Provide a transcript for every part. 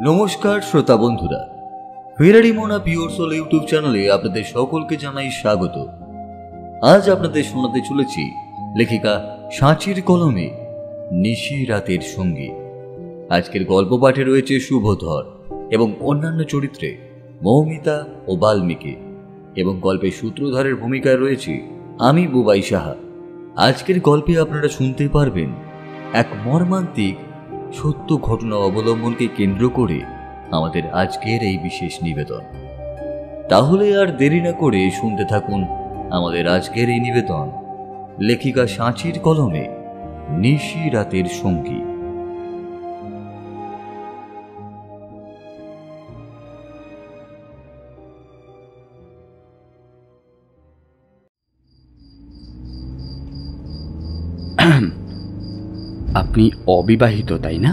নমস্কার শ্রোতা বন্ধুরা, ফেরারি মোনা পিওর সোল ইউটিউব চ্যানেলে আপনাদের সকলকে জানাই স্বাগত। আজ আপনাদের শোনাতে চলেছি লেখিকা সাঁচির কলমে নিশি রাতের সঙ্গী। আজকের গল্প পাঠে রয়েছে শুভধর এবং অন্যান্য চরিত্রে মৌমিতা ও বাল্মীকি, এবং গল্পের সূত্রধারের ভূমিকায় রয়েছে আমি বুবাই সাহা। আজকের গল্পে আপনারা শুনতে পারবেন এক মর্মান্তিক সত্য ঘটনা অবলম্বনকে কেন্দ্র করে আমাদের আজকের এই বিশেষ নিবেদন। তাহলে আর দেরি না করে শুনতে থাকুন আমাদের আজকের এই নিবেদন, লেখিকা সাঁচির কলমে নিশি রাতের সঙ্গী। আপনি অবিবাহিত, তাই না?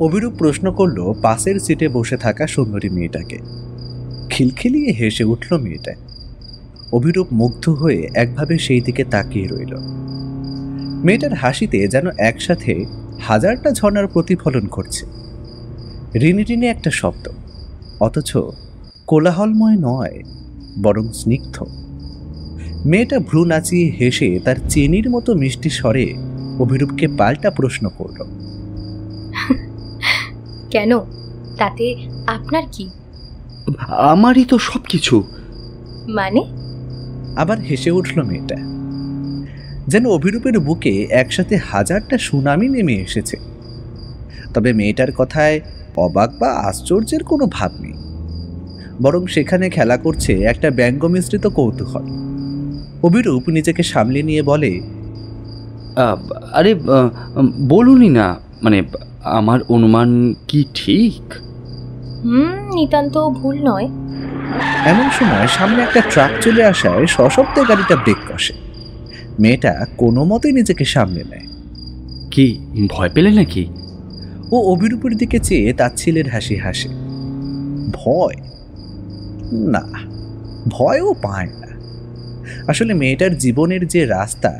অভিরূপ প্রশ্ন করল পাশের সিটে বসে থাকা সুন্দরী মেয়েটাকে। খিলখিলিয়ে হেসে উঠল মেয়েটা। অভিরূপ মুগ্ধ হয়ে একভাবে সেই দিকে তাকিয়ে রইল। মেয়েটার হাসিতে যেন একসাথে হাজারটা ঝর্ণার প্রতিফলন করছে। রিনি রিনি একটা শব্দ, অথচ কোলাহলময় নয়, বরং স্নিগ্ধ। মেয়েটা ভ্রু নাচিয়ে হেসে তার চেনির মতো মিষ্টি স্বরে অভিরূপকে পাল্টা প্রশ্ন করল, কেন, তাতে আপনার কি? আমারই তো সবকিছু। মানে? আবার হেসে উঠল মেয়েটা, যেন অভিরূপের বুকে একসাথে হাজারটা সুনামি নেমে এসেছে। তবে মেয়েটার কথায় অবাক বা আশ্চর্যের কোনো ভাব নেই, বরং সেখানে খেলা করছে একটা ব্যঙ্গ মিশ্রিত কৌতূহল। অভিরূপ নিজেকে সামলে নিয়ে বলে, আরে বলুনই না, মানে আমার অনুমান কি ঠিক? নিতান্ত ভুল নয়। এমন সময় সামনে একটা ট্রাক চলে আসায় সশব্দে গাড়িটা ব্রেক কষে। মেয়েটা কোনো মতে নিজেকে সামলে নেয়। কি ভয় পেলে নাকি? ও অভিরূপের দিকে চেয়ে তাচ্ছিলের হাসি হাসে। ভয় না, ভয়ও পায় না। আসলে মেয়েটার জীবনের যে রাস্তা,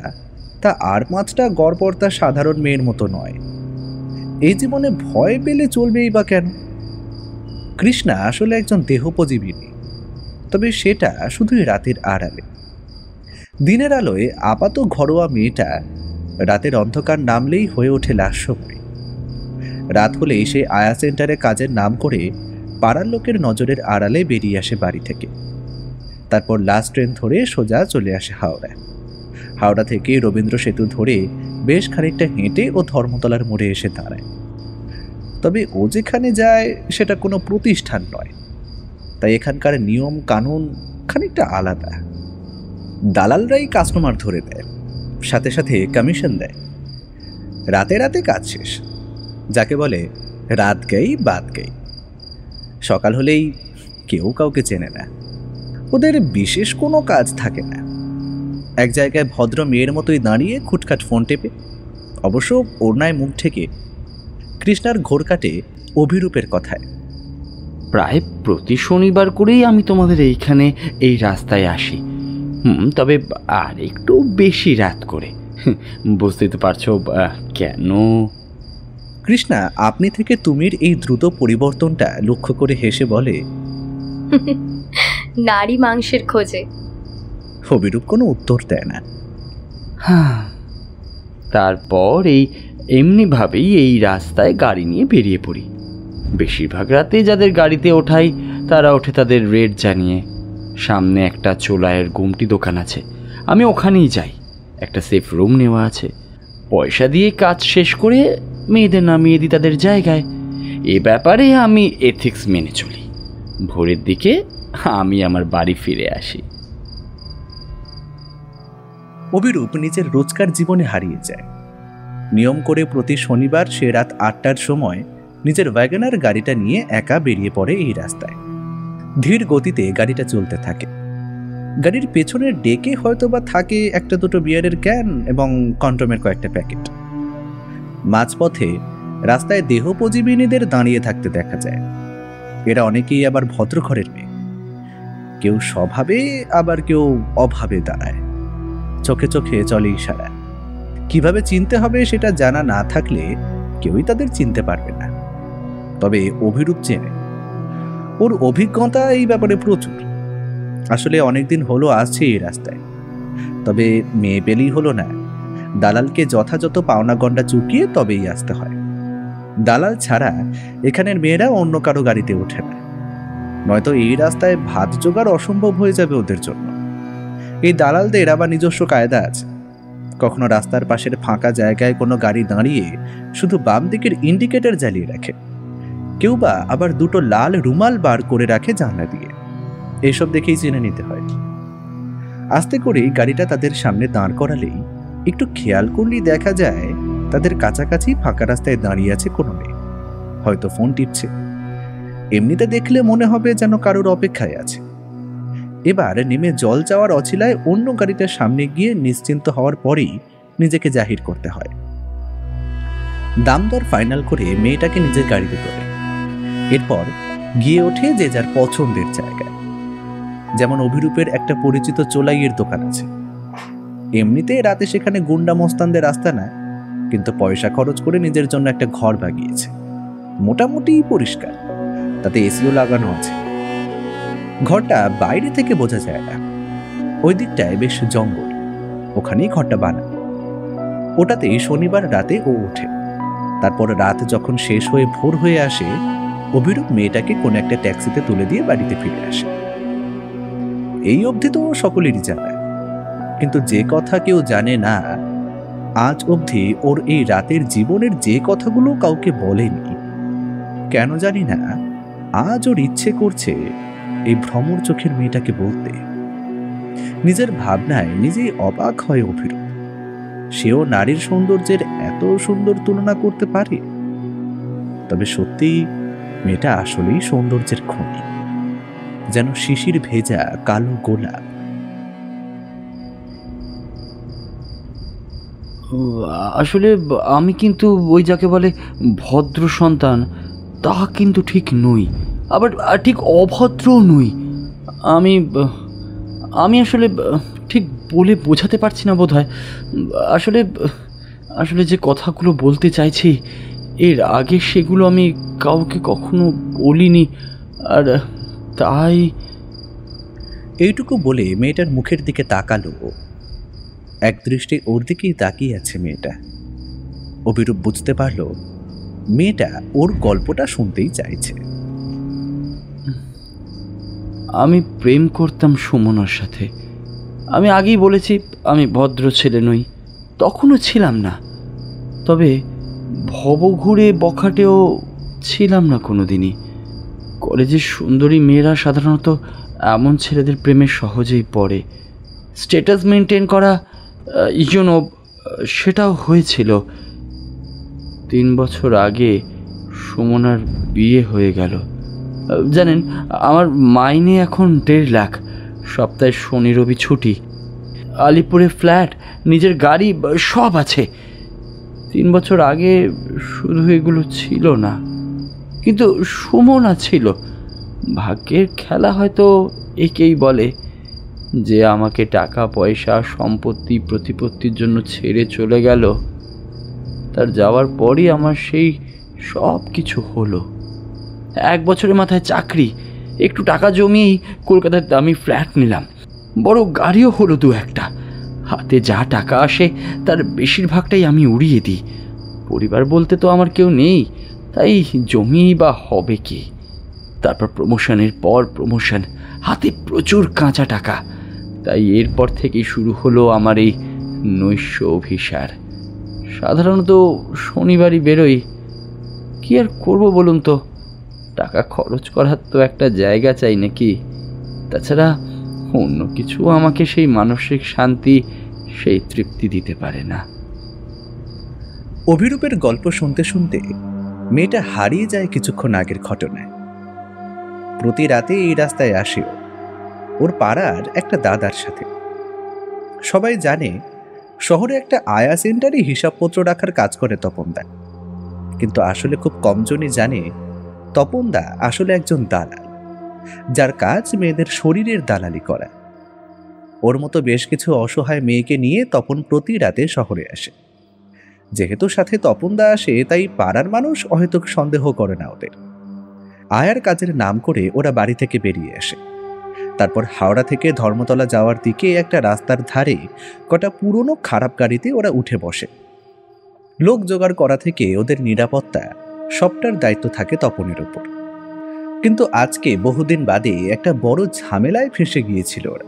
তা আর মাত্রা গড়পড়তা সাধারণ মেয়ের মতো নয়। এই জীবনে ভয় পেলে চলবেই বা কেন? কৃষ্ণা আসলে একজন দেহোপজীবিনী, তবে সেটা শুধুই রাতের আড়ালে। দিনের আলোয় আপাত ঘরোয়া মেয়েটা রাতের অন্ধকার নামলেই হয়ে ওঠে লাস্যময়। রাত হলেই সে আয়া সেন্টারে কাজের নাম করে পাড়ার লোকের নজরের আড়ালে বেরিয়ে আসে বাড়ি থেকে। তারপর লাস্ট ট্রেন ধরে সোজা চলে আসে হাওড়া। হাওড়া থেকে রবীন্দ্র সেতু ধরে বেশ খানিকটা হেঁটে ও ধর্মতলার মোড়ে এসে দাঁড়ায়। তবে ও যেখানে যায় সেটা কোনো প্রতিষ্ঠান নয়, তাই এখানকার নিয়ম কানুন খানিকটা আলাদা। দালালরাই কাস্টমার ধরে দেয়, সাথে সাথে কমিশন দেয়। রাতে রাতে কাজ শেষ, যাকে বলে রাত গাই বাদ গাই। সকাল হলেই কেউ কাউকে চেনে না, ওদের বিশেষ কোনো কাজ থাকে না। এক জায়গায় ভদ্র মেয়ের মতোই দাঁড়িয়ে খুটখাট ফোন টেপে, অবশ্য ওড়নায় মুখ ঢেকে। কৃষ্ণার ঘোর কাটে অভিরূপের কথায়, প্রায় প্রতি শনিবার করেই আমি তোমাদের এইখানে এই রাস্তায় আসি, তবে আর একটু বেশি রাত করে। বুঝতে তো পারছো কেন? কৃষ্ণা আপনি থেকে তুমির এই দ্রুত পরিবর্তনটা লক্ষ্য করে হেসে বলে, নারী মাংসের খোঁজে। অভিরূপ কোনো উত্তর দেয় না। তারপর এমনিভাবেই এই রাস্তায় গাড়ি নিয়ে বেরিয়ে পড়ি। বেশিরভাগ রাতে যাদের গাড়িতে ওঠাই তারা ওঠে তাদের রেট জানিয়ে। সামনে একটা চোলায়ের গুমটি দোকান আছে, আমি ওখানেই যাই। একটা সেফ রুম নেওয়া আছে, পয়সা দিয়ে কাজ শেষ করে মেয়েদের নামিয়ে দিই তাদের জায়গায়। এ ব্যাপারে আমি এথিক্স মেনে চলি। ভোরের দিকে আমি আমার বাড়ি ফিরে আসি। অভিরূপ নিজের রোজকার জীবনে হারিয়ে যায়। নিয়ম করে প্রতি শনিবার সে রাত 8টার সময় নিজের ওয়াগনার গাড়িটা নিয়ে একা বেরিয়ে পড়ে এই রাস্তায়। ধীর গতিতে গাড়িটা চলতে থাকে। গাড়ির পেছনের ডেকে হয়তোবা থাকে একটা দুটো বিয়ারের ক্যান এবং কন্ডমের কয়েকটা প্যাকেট। মাঝপথে রাস্তায় দেহোপজীবিনীদের দাঁড়িয়ে থাকতে দেখা যায়। এরা অনেকেই আবার ভদ্র ঘরের মেয়ে, কেউ স্বভাবে আবার কেউ অভাবে দাঁড়ায়। চোখে চোখে চলে ইশারা। কিভাবে চিনতে হবে সেটা জানা না থাকলে কেউই তাদের চিনতে পারবে না। তবে অভিরূপ চেনে। ওর অভিজ্ঞতা এই ব্যাপারে প্রচুর। আসলে অনেকদিন হলো আসছে এই রাস্তায়, তবে মেয়ে পেলেই হলো না, দালালকে যথাযথ পাওনা গন্ডা চুকিয়ে তবেই আসতে হয়। দালাল ছাড়া এখানের মেয়েরা অন্য কারো গাড়িতে ওঠে না, নয়তো এই রাস্তায় ভাত জোগাড় অসম্ভব হয়ে যাবে ওদের জন্য। এই দালালদের আবার নিজস্ব কায়দা আছে। কখনো রাস্তার পাশের ফাঁকা জায়গায় কোনো গাড়ি দাঁড়িয়ে শুধু বাম দিকের ইন্ডিকেটর জ্বালিয়ে রাখে, কেউ বা আবার দুটো লাল রুমাল বার করে রাখে জানলা দিয়ে। এইসব দেখেই চিনে নিতে হয়। আস্তে করে গাড়িটা তাদের সামনে দাঁড় করালেই একটু খেয়াল করলেই দেখা যায় তাদের কাছাকাছি ফাঁকা রাস্তায় দাঁড়িয়ে আছে কোনো মেয়ে, হয়তো ফোন টিপছে। এমনিতে দেখলে মনে হবে যেন কারোর অপেক্ষায় আছে। এবার নেমে জল চাওয়ার অছিলায় অন্য গাড়িটার সামনে গিয়ে নিশ্চিন্ত হওয়ার পরেই নিজেকে জাহির করতে হয়। দাম দর ফাইনাল করে মেয়েটাকে নিজের গাড়িতে তোলে। এরপর গিয়ে ওঠে যে যার পছন্দের জায়গায়। যেমন অভিরূপের একটা পরিচিত চোলাইয়ের দোকান আছে। এমনিতে রাতে সেখানে গুন্ডা মস্তানদের রাস্তা না, কিন্তু পয়সা খরচ করে নিজের জন্য একটা ঘর বাগিয়েছে। মোটামুটি পরিষ্কার, তাতে এসিও লাগানো আছে। ঘরটা বাইরে থেকে বোঝা যায় না। ওই দিকটায় বেশ জঙ্গল, ওখানেই ঘরটা বানানো। ওটাতেই শনিবার রাতে ও ওঠে। তারপর রাত যখন শেষ হয়ে ভোর হয়ে আসে, অভিরূপ মেয়েটাকে কোনো একটা ট্যাক্সিতে তুলে দিয়ে বাড়িতে ফিরে আসে। এই অবধি তো সকলেরই জানা, কিন্তু যে কথা কেউ জানে না, আজ অবধি ওর এই রাতের জীবনের যে কথাগুলো কাউকে বলেনি, কেন জানি না আজ ওর ইচ্ছে করছে এই ভ্রমর চোখের মেয়েটাকে বলতে। নিজের ভাবনায় নিজেই অবাক হয় অভিরূপ। সেও নারীর সৌন্দর্যের এত সুন্দর তুলনা করতে পারে। তবে সত্যি মেয়েটা আসলেই সৌন্দর্যের খনি, যেন শিশির ভেজা কালো গোলাপ। আসলে আমি কিন্তু ওই যাকে বলে ভদ্র সন্তান তা কিন্তু ঠিক নই, আবার ঠিক অভদ্রও নই। আমি আমি আসলে ঠিক বলে বোঝাতে পারছি না বোধ হয়। আসলে আসলে যে কথাগুলো বলতে চাইছি এর আগে সেগুলো আমি কাউকে কখনো বলিনি, আর তাই। এইটুকু বলে মেয়েটার মুখের দিকে তাকালো। এক দৃষ্টি ওর দিকেই তাকিয়ে আছে মেয়েটা। অভিরূপ বুঝতে পারল মেয়েটা ওর গল্পটা শুনতেই চাইছে। আমি প্রেম করতাম সুমনার সাথে। আমি আগেই বলেছি আমি ভদ্র ছেলে নই, তখনও ছিলাম না। তবে ভবঘুরে বখাটেও ছিলাম না কোনো দিনই। কলেজের সুন্দরী মেয়েরা সাধারণত এমন ছেলেদের প্রেমে সহজেই পড়ে। স্ট্যাটাস মেনটেন করা সেটাও হয়েছিল। 3 বছর আগে সুমনার বিয়ে হয়ে গেল। জানেন, আমার মাইনে এখন 1.5 লাখ, সপ্তাহে শনি রবি ছুটি, আলিপুরে ফ্ল্যাট, নিজের গাড়ি, সব আছে। 3 বছর আগে শুধু এগুলো ছিল না, কিন্তু সুমনা ছিল। ভাগ্যের খেলা হয়তো একেই বলে, যে আমাকে টাকা পয়সা সম্পত্তি প্রতিপত্তির জন্য ছেড়ে চলে গেল। তার যাওয়ার পরই আমার সেই সব কিছু হলো। 1 বছরের মাথায় চাকরি, একটু টাকা জমিয়েই কলকাতার দামি ফ্ল্যাট নিলাম, বড় গাড়িও হলো 2-1টা। হাতে যা টাকা আসে তার বেশিরভাগটাই আমি উড়িয়ে দিই। পরিবার বলতে তো আমার কেউ নেই, তাই জমিয়েই বা হবে কি। তারপর প্রমোশনের পর প্রমোশন, হাতে প্রচুর কাঁচা টাকা। তাই এরপর থেকেই শুরু হলো আমার এই নৈশ অভিসার। সাধারণত শনিবারই বেরোই। কি আর করব বলুন তো, টাকা খরচ করার তো একটা জায়গা চাই নাকি? তাছাড়া অন্য কিছু আমাকে সেই মানসিক শান্তি, সেই তৃপ্তি দিতে পারে না। অভিরূপের গল্প শুনতে শুনতে মেয়েটা হারিয়ে যায় কিছুক্ষণ আগের ঘটনায়। প্রতি রাতে এই রাস্তায় আসে ওর পাড়ার একটা দাদার সাথে। সবাই জানে শহরে একটা আয়া সেন্টারে হিসাবপত্র রাখার কাজ করে তপনদা, কিন্তু আসলে খুব কমজনই জানে তপনদা আসলে একজন দালাল, যার কাজ মেয়েদের শরীরের দালালি করা। ওর মতো বেশ কিছু অসহায় মেয়েকে নিয়ে তপন প্রতি রাতে শহরে আসে। যেহেতু সাথে তপনদা আসে, তাই পাড়ার মানুষ হয়তো সন্দেহ করে না ওদের। আয়ার কাজের নাম করে ওরা বাড়ি থেকে বেরিয়ে আসে। তারপর হাওড়া থেকে ধর্মতলা যাওয়ার দিকে একটা রাস্তার ধারে কটা পুরনো খারাপ গাড়িতে ওরা উঠে বসে। লোক জোগাড় করা থেকে ওদের নিরাপত্তা সবটার দায়িত্ব থাকে তপনের উপর। কিন্তু আজকে বহুদিন বাদে একটা বড় ঝামেলায় ফেঁসে গিয়েছিল ওরা।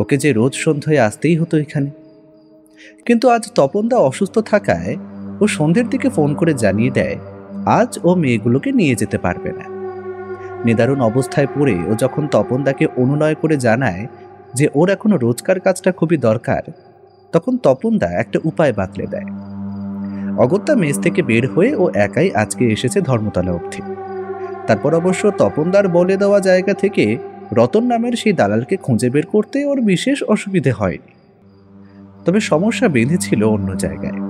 ওকে যে রোজ সন্ধ্যায় আসতেই হতো এখানে, কিন্তু আজ তপনদা অসুস্থ থাকায় ও সন্ধ্যের দিকে ফোন করে জানিয়ে দেয় আজ ও মেয়েগুলোকে নিয়ে যেতে পারবে না। নিদারুণ অবস্থায় পড়ে ও যখন তপনদাকে অনুনয় করে জানায় যে ওর এখনো রোজকার কাজটা খুবই দরকার, তখন তপনদা একটা উপায় বাতলে দেয়। অগত্যা মেস থেকে বের হয়ে ও একাই আজকে এসেছে ধর্মতলা অবধি। তারপর অবশ্য তপনদার বলে দেওয়া জায়গা থেকে রতন নামের সেই দালালকে খুঁজে বের করতে ওর বিশেষ অসুবিধে হয়নি। তবে সমস্যা বেঁধেছিল অন্য জায়গায়।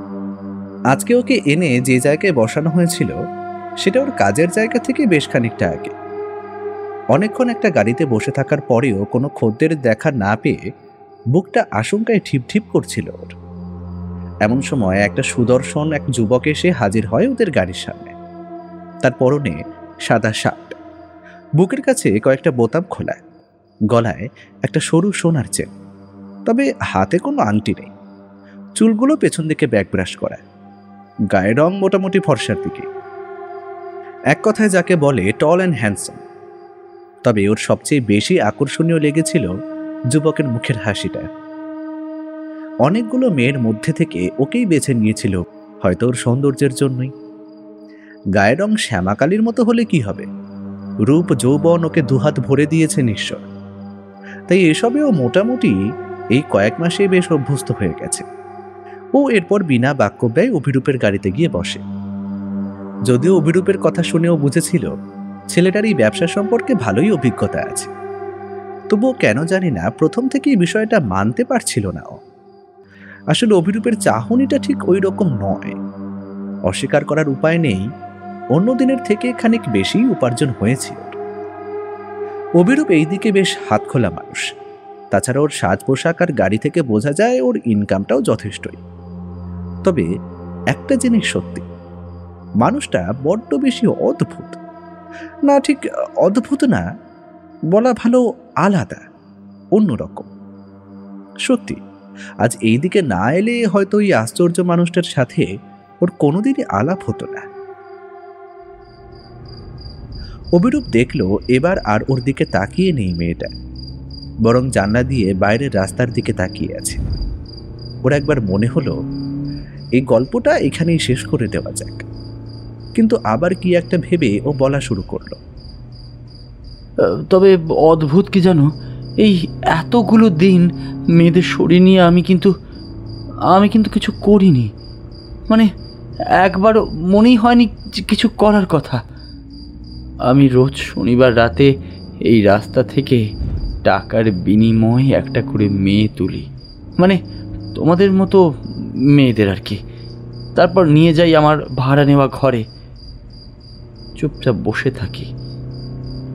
আজকে ওকে এনে যে জায়গায় বসানো হয়েছিল সেটা ওর কাজের জায়গা থেকে বেশ খানিকটা আগে। অনেকক্ষণ একটা গাড়িতে বসে থাকার পরেও কোনো খদ্দের দেখা না পেয়ে বুকটা আশঙ্কায় ঠিপ ঠিপ করছিল ওর। এমন সময় একটা সুদর্শন এক যুবক এসে হাজির হয় ওদের গাড়ির সামনে। তার পরনে সাদা শার্ট, বুকের কাছে কয়েকটা বোতাম খোলা, গলায় একটা সরু সোনার চেন, তবে হাতে কোনো আংটি নেই। চুলগুলো পেছন দিকে ব্যাক ব্রাশ করা, গায়ের রং মোটামুটি ফর্সার দিকে। এক কথায় যাকে বলে টল অ্যান্ড হ্যান্ডসাম। তবে ওর সবচেয়ে বেশি আকর্ষণীয় লেগেছিল যুবকের মুখের হাসিটা। অনেকগুলো মেয়ের মধ্যে থেকে ওকেই বেছে নিয়েছিল, হয়তো ওর সৌন্দর্যের জন্যই। গায়ের রং শ্যামাকালির মতো হলে কি হবে, রূপ যৌবন ওকে দুহাত ভরে দিয়েছে নিশ্চয়। তাই এসবেও মোটামুটি এই কয়েক মাসে বেশ অভ্যস্ত হয়ে গেছে। ও এরপর বিনা বাক্য ব্যয় অভিরূপের গাড়িতে গিয়ে বসে। যদিও অভিরূপের কথা শুনেও বুঝেছিল ছেলেটার এই ব্যবসা সম্পর্কে ভালোই অভিজ্ঞতা আছে, তবুও কেন জানি না প্রথম থেকেই বিষয়টা মানতে পারছিল না ও। আসলে অভিরূপের চাহনিটা ঠিক ওই রকম নয়, অস্বীকার করার উপায় নেই। অন্য দিনের থেকে খানিক বেশি উপার্জন হয়েছিল। অভিরূপ এইদিকে বেশ হাতখোলা মানুষ। তাছাড়া ওর সাজ পোশাক আর গাড়ি থেকে বোঝা যায় ওর ইনকামটাও যথেষ্টই। তবে একটা জিনিস সত্যি, মানুষটা বড্ড বেশি অদ্ভুত। না, ঠিক অদ্ভুত না, বলা ভালো আলাদা, অন্যরকম। সত্যি আজ এই দিকে না এলে হয়তো এই আশ্চর্য মানুষটার সাথে ওর কোনোদিনই আলাপ হতো না। অভিরূপ দেখলো এবার আর ওর দিকে তাকিয়ে নেই মেয়েটা, বরং জানলা দিয়ে বাইরের রাস্তার দিকে তাকিয়ে আছে। ওর একবার মনে হলো এই গল্পটা এখানেই শেষ করে দেওয়া যাক, কিন্তু আবার কি একটা ভেবে ও বলা শুরু করলো। তবে অদ্ভুত কি জানো, এই এতগুলো দিন মেয়েদের শরীর নিয়ে আমি কিন্তু কিছু করিনি। মানে একবার মনেই হয়নি কিছু করার কথা। আমি রোজ শনিবার রাতে এই রাস্তা থেকে টাকার বিনিময়ে একটা করে মেয়ে তুলি, মানে তোমাদের মতো মেয়েদের আর কি। তারপর নিয়ে যাই আমার ভাড়া নেওয়া ঘরে, চুপচাপ বসে থাকি।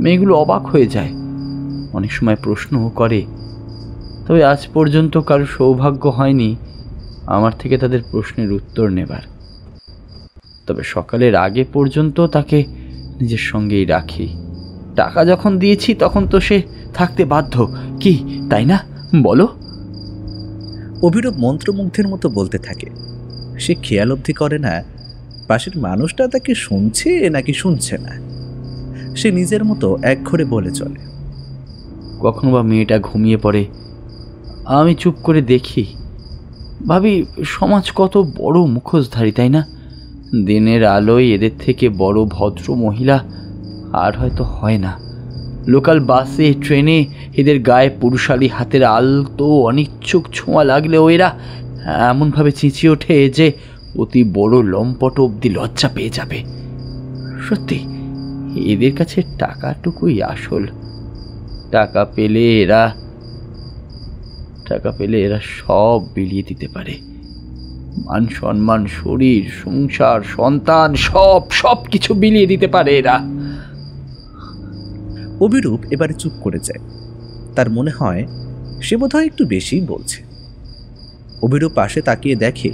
মেয়েগুলো অবাক হয়ে যায়, অনেক সময় প্রশ্নও করে। তবে আজ পর্যন্ত কারো সৌভাগ্য হয়নি আমার থেকে তাদের প্রশ্নের উত্তর নেবার। তবে সকালের আগে পর্যন্ত তাকে নিজের সঙ্গেই রাখি। টাকা যখন দিয়েছি তখন তো সে থাকতে বাধ্য, কি তাই না বলো? অভিরূপ মন্ত্রমুগ্ধের মতো বলতে থাকে। সে খেয়াল অবধি করে না পাশের মানুষটা তাকে শুনছে নাকি শুনছে না। সে নিজের মতো একঘরে বলে চলে। কখনো বা মেয়েটা ঘুমিয়ে পড়ে, আমি চুপ করে দেখি, ভাবি সমাজ কত বড় মুখোশধারী, তাই না? দিনের আলোয় এদের থেকে বড় ভদ্র মহিলা আর হয়তো হয় না। লোকাল বাসে ট্রেনে এদের গায়ে পুরুষালী হাতের আলতো অনিচ্ছুক ছোঁয়া লাগলেও এরা এমনভাবে চেঁচিয়ে ওঠে যে অতি বড় লম্পট অবধি লজ্জা পেয়ে যাবে। সত্যি এদের কাছে টাকাটুকুই আসল। টাকা পেলে এরা সব বিলিয়ে দিতে পারে। মান সম্মান, শরীর, সংসার, সন্তান, সব কিছু বিলিয়ে দিতে পারে এরা। অভিরূপ এবারে চুপ করে যায়। তার মনে হয় সে বোধহয় একটু বেশি বলছে। অভিরূপ পাশে তাকিয়ে দেখে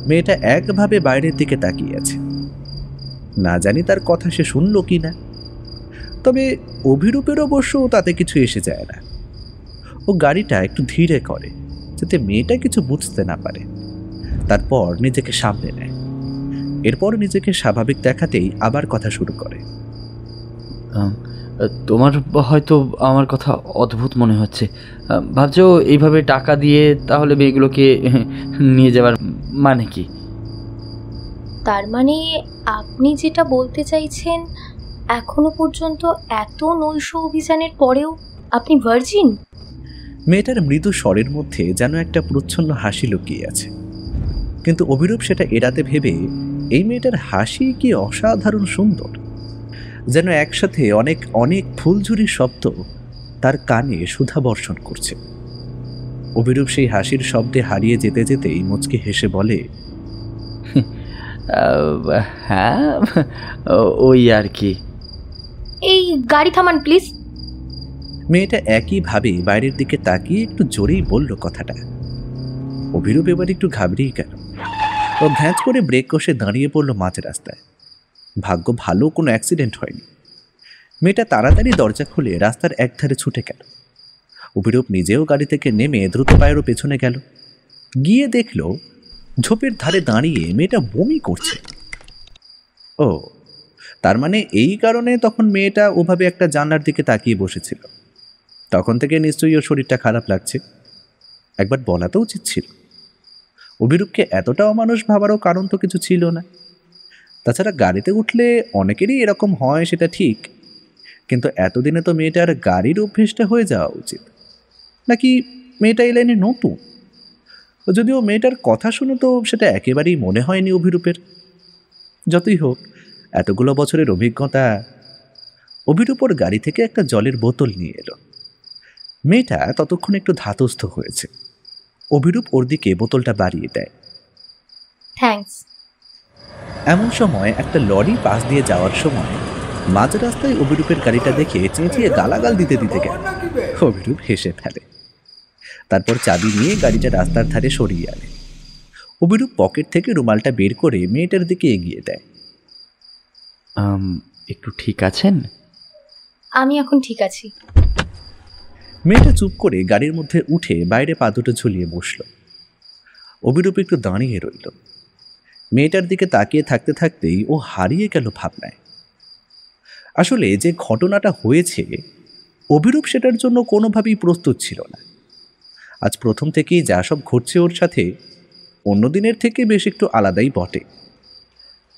মেয়েটা একভাবে বাইরের দিকে তাকিয়ে আছে। না জানি তার কথা সে শুনল কি না। তবে অভিরূপের অবশ্য তাতে কিছু এসে যায় না। ও গাড়িটা একটু ধীরে করে যাতে মেয়েটা কিছু বুঝতে না পারে। তারপর নিজেকে সামলে নেয়। এরপর নিজেকে স্বাভাবিক দেখাতেই আবার কথা শুরু করে। তোমার হয়তো আমার কথা অদ্ভুত মনে হচ্ছে। ভাবছো এইভাবে টাকা দিয়ে তাহলে মেয়েগুলোকে নিয়ে যাওয়ার মানে কি? তার মানে আপনি যেটা বলতে চাইছেন, এখনো পর্যন্ত এত নৈশ অভিযানের পরেও আপনি ভার্জিন? মেয়েটার মৃদু স্বরের মধ্যে যেন একটা প্রচ্ছন্ন হাসি লুকিয়ে আছে, কিন্তু অভিরূপ সেটা এড়াতে ভেবে এই মেয়েটার হাসি কি অসাধারণ সুন্দর, যেন একসাথে অনেক অনেক ফুলঝুরি শব্দ তার কানে সুধা বর্ষণ করছে। অভিরূপ সেই হাসির শব্দে হারিয়ে যেতে যেতেই মুচকি হেসে বলে, হ্যাঁ, ওই আর কি। এই গাড়ি থামান প্লিজ। মেয়েটা একইভাবে বাইরের দিকে তাকিয়ে একটু জোরেই বলল কথাটা। অভিরূপ এবার একটু ঘাবড়েই গেল। ও ভ্যাঁচ করে ব্রেক কষে দাঁড়িয়ে পড়ল মাঝ রাস্তায়। ভাগ্য ভালো কোনো অ্যাক্সিডেন্ট হয়নি। মেয়েটা তাড়াতাড়ি দরজা খুলে রাস্তার একধারে ছুটে গেল। অভিরূপ নিজেও গাড়ি থেকে নেমে দ্রুত পায়েরও পেছনে গেল। গিয়ে দেখল ঝোপের ধারে দাঁড়িয়ে মেয়েটা বমি করছে। ও, তার মানে এই কারণে তখন মেয়েটা ওভাবে একটা জানলার দিকে তাকিয়ে বসেছিল। তখন থেকে নিশ্চয়ই ওর শরীরটা খারাপ লাগছে। একবার বলা তো উচিত ছিল। অভিরূপকে এতটা অমানুষ ভাবারও কারণ তো কিছু ছিল না। তাছাড়া গাড়িতে উঠলে অনেকেরই এরকম হয়, সেটা ঠিক, কিন্তু এতদিনে তো মেয়েটার গাড়ির অভ্যেসটা হয়ে যাওয়া উচিত। নাকি মেয়েটা এই লাইনে নতুন? যদিও মেয়েটার কথা শুনে তো সেটা একেবারেই মনে হয়নি অভিরূপের। যতই হোক, এতগুলো বছরের অভিজ্ঞতা। অভিরূপ ওর গাড়ি থেকে একটা জলের বোতল নিয়ে এলো। মেয়েটা ততক্ষণ একটু ধাতস্থ হয়েছে। অভিরূপ ওর দিকে বোতলটা বাড়িয়ে দেয়। থ্যাঙ্কস। এমন সময় একটা লরি পাশ দিয়ে যাওয়ার সময় মাঝ রাস্তায় অভিরূপের গাড়িটা দেখে চেঁচিয়ে গালাগাল দিতে দিতে গেল। অভিরূপ হেসে ফেলে। তারপর চাবি নিয়ে গাড়িটা রাস্তার ধারে সরিয়ে আনে। অভিরূপ পকেট থেকে রুমালটা বের করে মেয়েটার দিকে এগিয়ে দেয়। একটু ঠিক আছেন? আমি এখন ঠিক আছি। মেয়েটা চুপ করে গাড়ির মধ্যে উঠে বাইরে পা দুটো ঝুলিয়ে বসল। অভিরূপ একটু দাঁড়িয়ে রইল। মেয়েটার দিকে তাকিয়ে থাকতে থাকতেই ও হারিয়ে গেল ভাবনায়। আসলে যে ঘটনাটা হয়েছে, অভিরূপ সেটার জন্য কোনোভাবেই প্রস্তুত ছিল না। আজ প্রথম থেকেই যা সব ঘটছে ওর সাথে অন্য দিনের থেকে বেশ একটু আলাদাই বটে।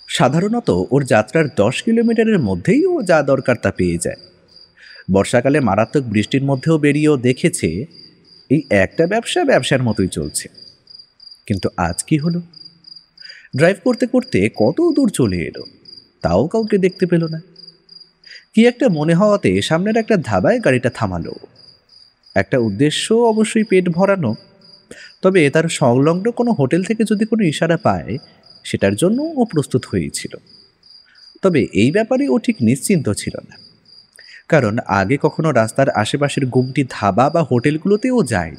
সাধারণত ওর যাত্রার 10 কিলোমিটারের মধ্যেই ও যা দরকার তা পেয়ে যায়। বর্ষাকালে মারাত্মক বৃষ্টির মধ্যেও বেরিয়েও দেখেছে এই একটা ব্যবসার মতোই চলছে। কিন্তু আজ কি হলো? ড্রাইভ করতে করতে কত দূর চলে এলো, তাও কাউকে দেখতে পেল না। কি একটা মনে হওয়াতে সামনের একটা ধাবায় গাড়িটা থামালো। একটা উদ্দেশ্য অবশ্যই পেট ভরানো, তবে তার সংলগ্ন কোনো হোটেল থেকে যদি কোনো ইশারা পায় সেটার জন্য ও প্রস্তুত হয়েছিল। তবে এই ব্যাপারে ও ঠিক নিশ্চিন্ত ছিল না, কারণ আগে কখনো রাস্তার আশেপাশের গুমটি ধাবা বা হোটেলগুলোতেও যায়।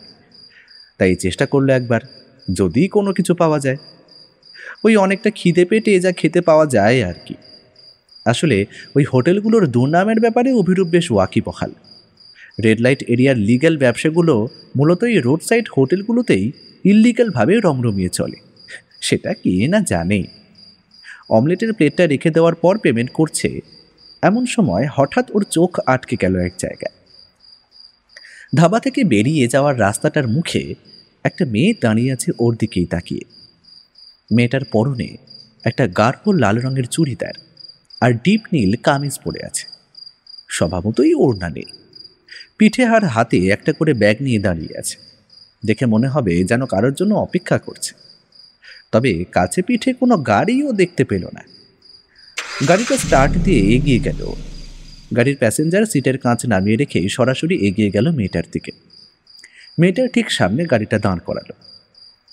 তাই চেষ্টা করলো একবার, যদি কোনো কিছু পাওয়া যায়। ওই অনেকটা খিদে পেটে যা খেতে পাওয়া যায় আর কি। আসলে ওই হোটেলগুলোর দুর্নামের ব্যাপারে অভিরূপ বেশ ওয়াকিবহাল। রেড লাইট এরিয়ার লিগ্যাল ব্যবসাগুলো মূলত এই রোড সাইড হোটেলগুলোতেই ইললিগ্যালভাবে রমরমিয়ে চলে, সেটা কে না জানে। অমলেটের প্লেটটা রেখে দেওয়ার পর পেমেন্ট করছে, এমন সময় হঠাৎ ওর চোখ আটকে গেল এক জায়গায়। ধাবা থেকে বেরিয়ে যাওয়ার রাস্তাটার মুখে একটা মেয়ে দাঁড়িয়ে আছে ওর দিকেই তাকিয়ে। মেয়েটার পরনে একটা গাঢ় লাল রঙের চুড়িদার আর ডিপ নীল কামিজ পরে আছে। স্বভাবতই ওড়না নেই। পিঠে আর হাতে একটা করে ব্যাগ নিয়ে দাঁড়িয়ে আছে। দেখে মনে হবে যেন কারোর জন্য অপেক্ষা করছে। তবে কাছে পিঠে কোনো গাড়িও দেখতে পেল না। গাড়িটা স্টার্ট দিয়ে এগিয়ে গেল। গাড়ির প্যাসেঞ্জার সিটের কাঁচ নামিয়ে রেখে সরাসরি এগিয়ে গেল মেয়েটার দিকে। মেয়েটার ঠিক সামনে গাড়িটা দাঁড় করালো।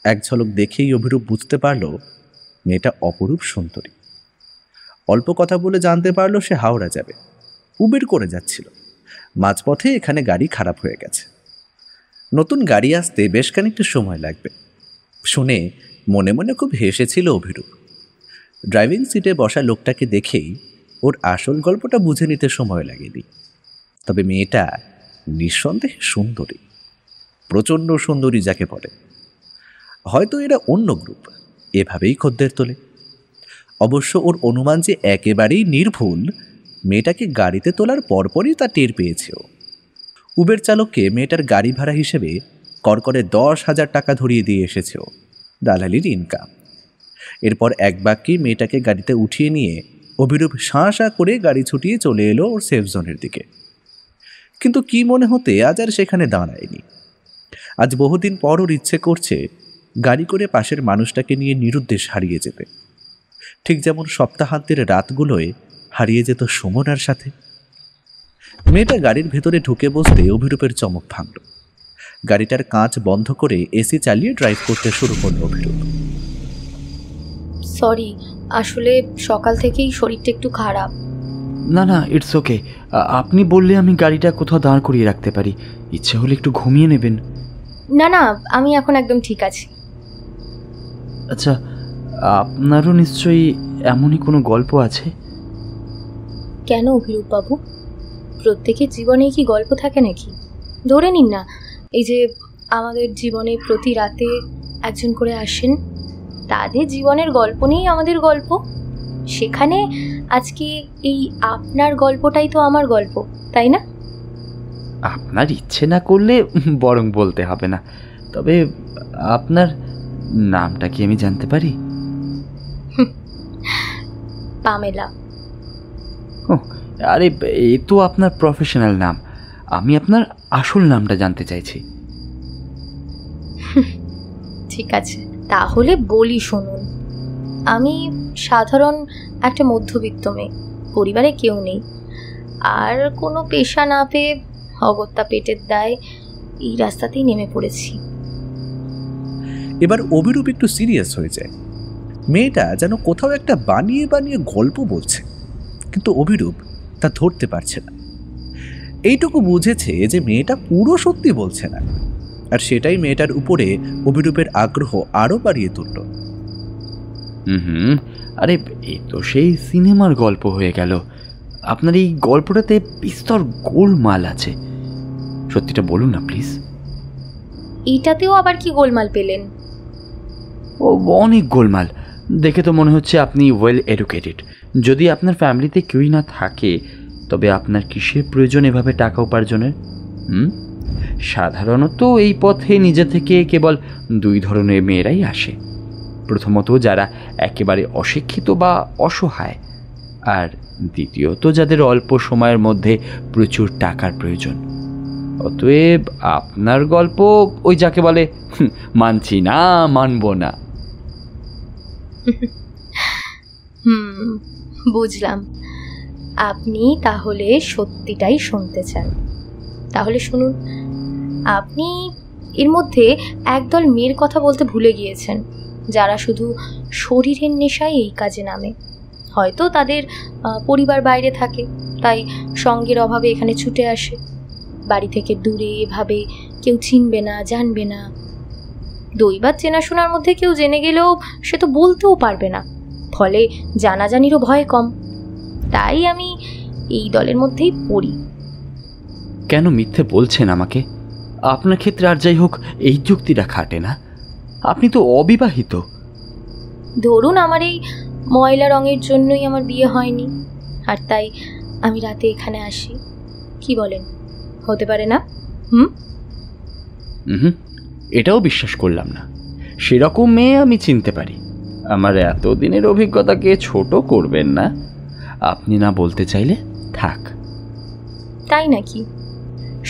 এক ঝলক দেখেই অভিরূপ বুঝতে পারল মেয়েটা অপরূপ সুন্দরী। অল্প কথা বলে জানতে পারলো সে হাওড়া যাবে। উবের করে যাচ্ছিল। মাঝপথে এখানে গাড়ি খারাপ হয়ে গেছে। নতুন গাড়ি আসতে বেশ খানিকটা সময় লাগবে শুনে মনে মনে খুব হেসেছিল অভিরূপ। ড্রাইভিং সিটে বসা লোকটাকে দেখেই ওর আসল গল্পটা বুঝে নিতে সময় লাগেনি। তবে মেয়েটা নিঃসন্দেহে সুন্দরী, প্রচণ্ড সুন্দরী যাকে বলে। হয়তো এরা অন্য গ্রুপ, এভাবেই খদ্দের তোলে। অবশ্য ওর অনুমান যে একেবারেই নির্ভুল, মেয়েটাকে গাড়িতে তোলার পরপরই তা টের পেয়েছে ও। উবের চালককে মেয়েটার গাড়ি ভাড়া হিসেবে করকরে 10,000 টাকা ধরিয়ে দিয়ে এসেছে ও, দালালির ইনকাম। এরপর এক বাক্যে মেয়েটাকে গাড়িতে উঠিয়ে নিয়ে অভিরূপ শাঁ শাঁ করে গাড়ি ছুটিয়ে চলে এলো ওর সেফ জোনের দিকে। কিন্তু কি মনে হতে আজ আর সেখানে দাঁড়ায়নি। আজ বহুদিন পর ওর ইচ্ছে করছে গাড়ি করে পাশের মানুষটাকে নিয়ে নিরুদ্দেশ হারিয়ে যেতে, ঠিক যেমন সপ্তাহান্তের রাতগুলোয় হারিয়ে যেত সুমনার সাথে। মেয়েটা গাড়ির ভেতরে ঢুকে বসতে অভিরূপের চমক ভাঙল। গাড়িটার কাঁচ বন্ধ করে এসি চালিয়ে ড্রাইভ করতে শুরু করল অভিরূপ। সরি, আসলে সকাল থেকেই শরীরটা একটু খারাপ। না না, ইটস ওকে। আপনি বললে আমি গাড়িটা কোথাও দাঁড় করিয়ে রাখতে পারি, ইচ্ছে হলে একটু ঘুমিয়ে নেবেন। না না, আমি এখন একদম ঠিক আছি। আচ্ছা, আপনারও নিশ্চয়ই এমনই কোনো গল্প আছে? কেন অভিরূপ বাবু, প্রত্যেকের জীবনে কি গল্প থাকে নাকি? ধরে নিন না, এই যে আমাদের জীবনে প্রতি রাতে একজন করে আসেন, তাদের জীবনের গল্প নিয়েই আমাদের গল্প। সেখানে আজকে এই আপনার গল্পটাই তো আমার গল্প, তাই না? আপনার ইচ্ছে না করলে বরং বলতে হবে না। তবে আপনার নামটা কি আমি জানতে পারি? পামেলা। ও আরে, এ তো আপনার প্রফেশনাল নাম। আমি আপনার আসল নামটা জানতে চাইছি। ঠিক আছে, তাহলে বলি শুনুন। আমি সাধারণ একটা মধ্যবিত্ত মেয়ে, পরিবারে কেউ নেই, আর কোনো পেশা না পেয়ে অগত্যা পেটের দায় এই রাস্তাতেই নেমে পড়েছি। এবার অভিরূপ একটু সিরিয়াস হয়ে যায়। মেয়েটা যেন কোথাও একটা বানিয়ে বানিয়ে গল্প বলছে, কিন্তু অভিরূপ তা ধরতে পারছে না। এইটুকু বুঝেছে যে মেয়েটা পুরো সত্যি বলছে না, আর সেটাই মেয়েটার উপরে অভিরূপের আগ্রহ আরো বাড়িয়ে তুলল। আরে, এ তো সেই সিনেমার গল্প হয়ে গেল। আপনার এই গল্পটাতে বিস্তর গোলমাল আছে। সত্যিটা বলুন না প্লিজ। এইটাতেও আবার কি গোলমাল পেলেন? ও, অনেক গোলমাল। দেখে তো মনে হচ্ছে আপনি ওয়েল এডুকেটেড। যদি আপনার ফ্যামিলিতে কেউই না থাকে, তবে আপনার কিসের প্রয়োজন এভাবে টাকা উপার্জনের? সাধারণত এই পথে নিজে থেকে কেবল দুই ধরনের মেয়েরাই আসে। প্রথমত, যারা একেবারে অশিক্ষিত বা অসহায়, আর দ্বিতীয়ত যাদের অল্প সময়ের মধ্যে প্রচুর টাকার প্রয়োজন। অতএব আপনার গল্প ওই যাকে বলে মানছি না, মানব না। বুঝলাম, আপনি তাহলে সত্যিটাই শুনতে চান। তাহলে শুনুন। আপনি এর মধ্যে একদল মেয়ের কথা বলতে ভুলে গিয়েছেন, যারা শুধু শরীরের নেশায় এই কাজে নামে। হয়তো তাদের পরিবার বাইরে থাকে, তাই সঙ্গের অভাবে এখানে ছুটে আসে। বাড়ি থেকে দূরে, ভাবে কেউ চিনবে না, জানবে না। দৈবাত চেনাশোনার মধ্যে কেউ জেনে গেলেও সে তো বলতেও পারবে না, ফলে জানাজানিরও ভয় কম। তাই আমি এই দলের মধ্যেই পড়ি। কেন মিথ্যে বলছেন আমাকে? আপনার ক্ষেত্রে আর যাই হোক, এই যুক্তিটা খাটে না। আপনি তো অবিবাহিত। ধরুন আমার এই ময়লা রঙের জন্যই আমার বিয়ে হয়নি, আর তাই আমি রাতে এখানে আসি। কি বলেন, হতে পারে না? এটাও বিশ্বাস করলাম না। সেরকম মেয়ে আমি চিনতে পারি। আমার এতদিনের অভিজ্ঞতাকে ছোট করবেন না। আপনি না বলতে চাইলে থাক। তাই নাকি?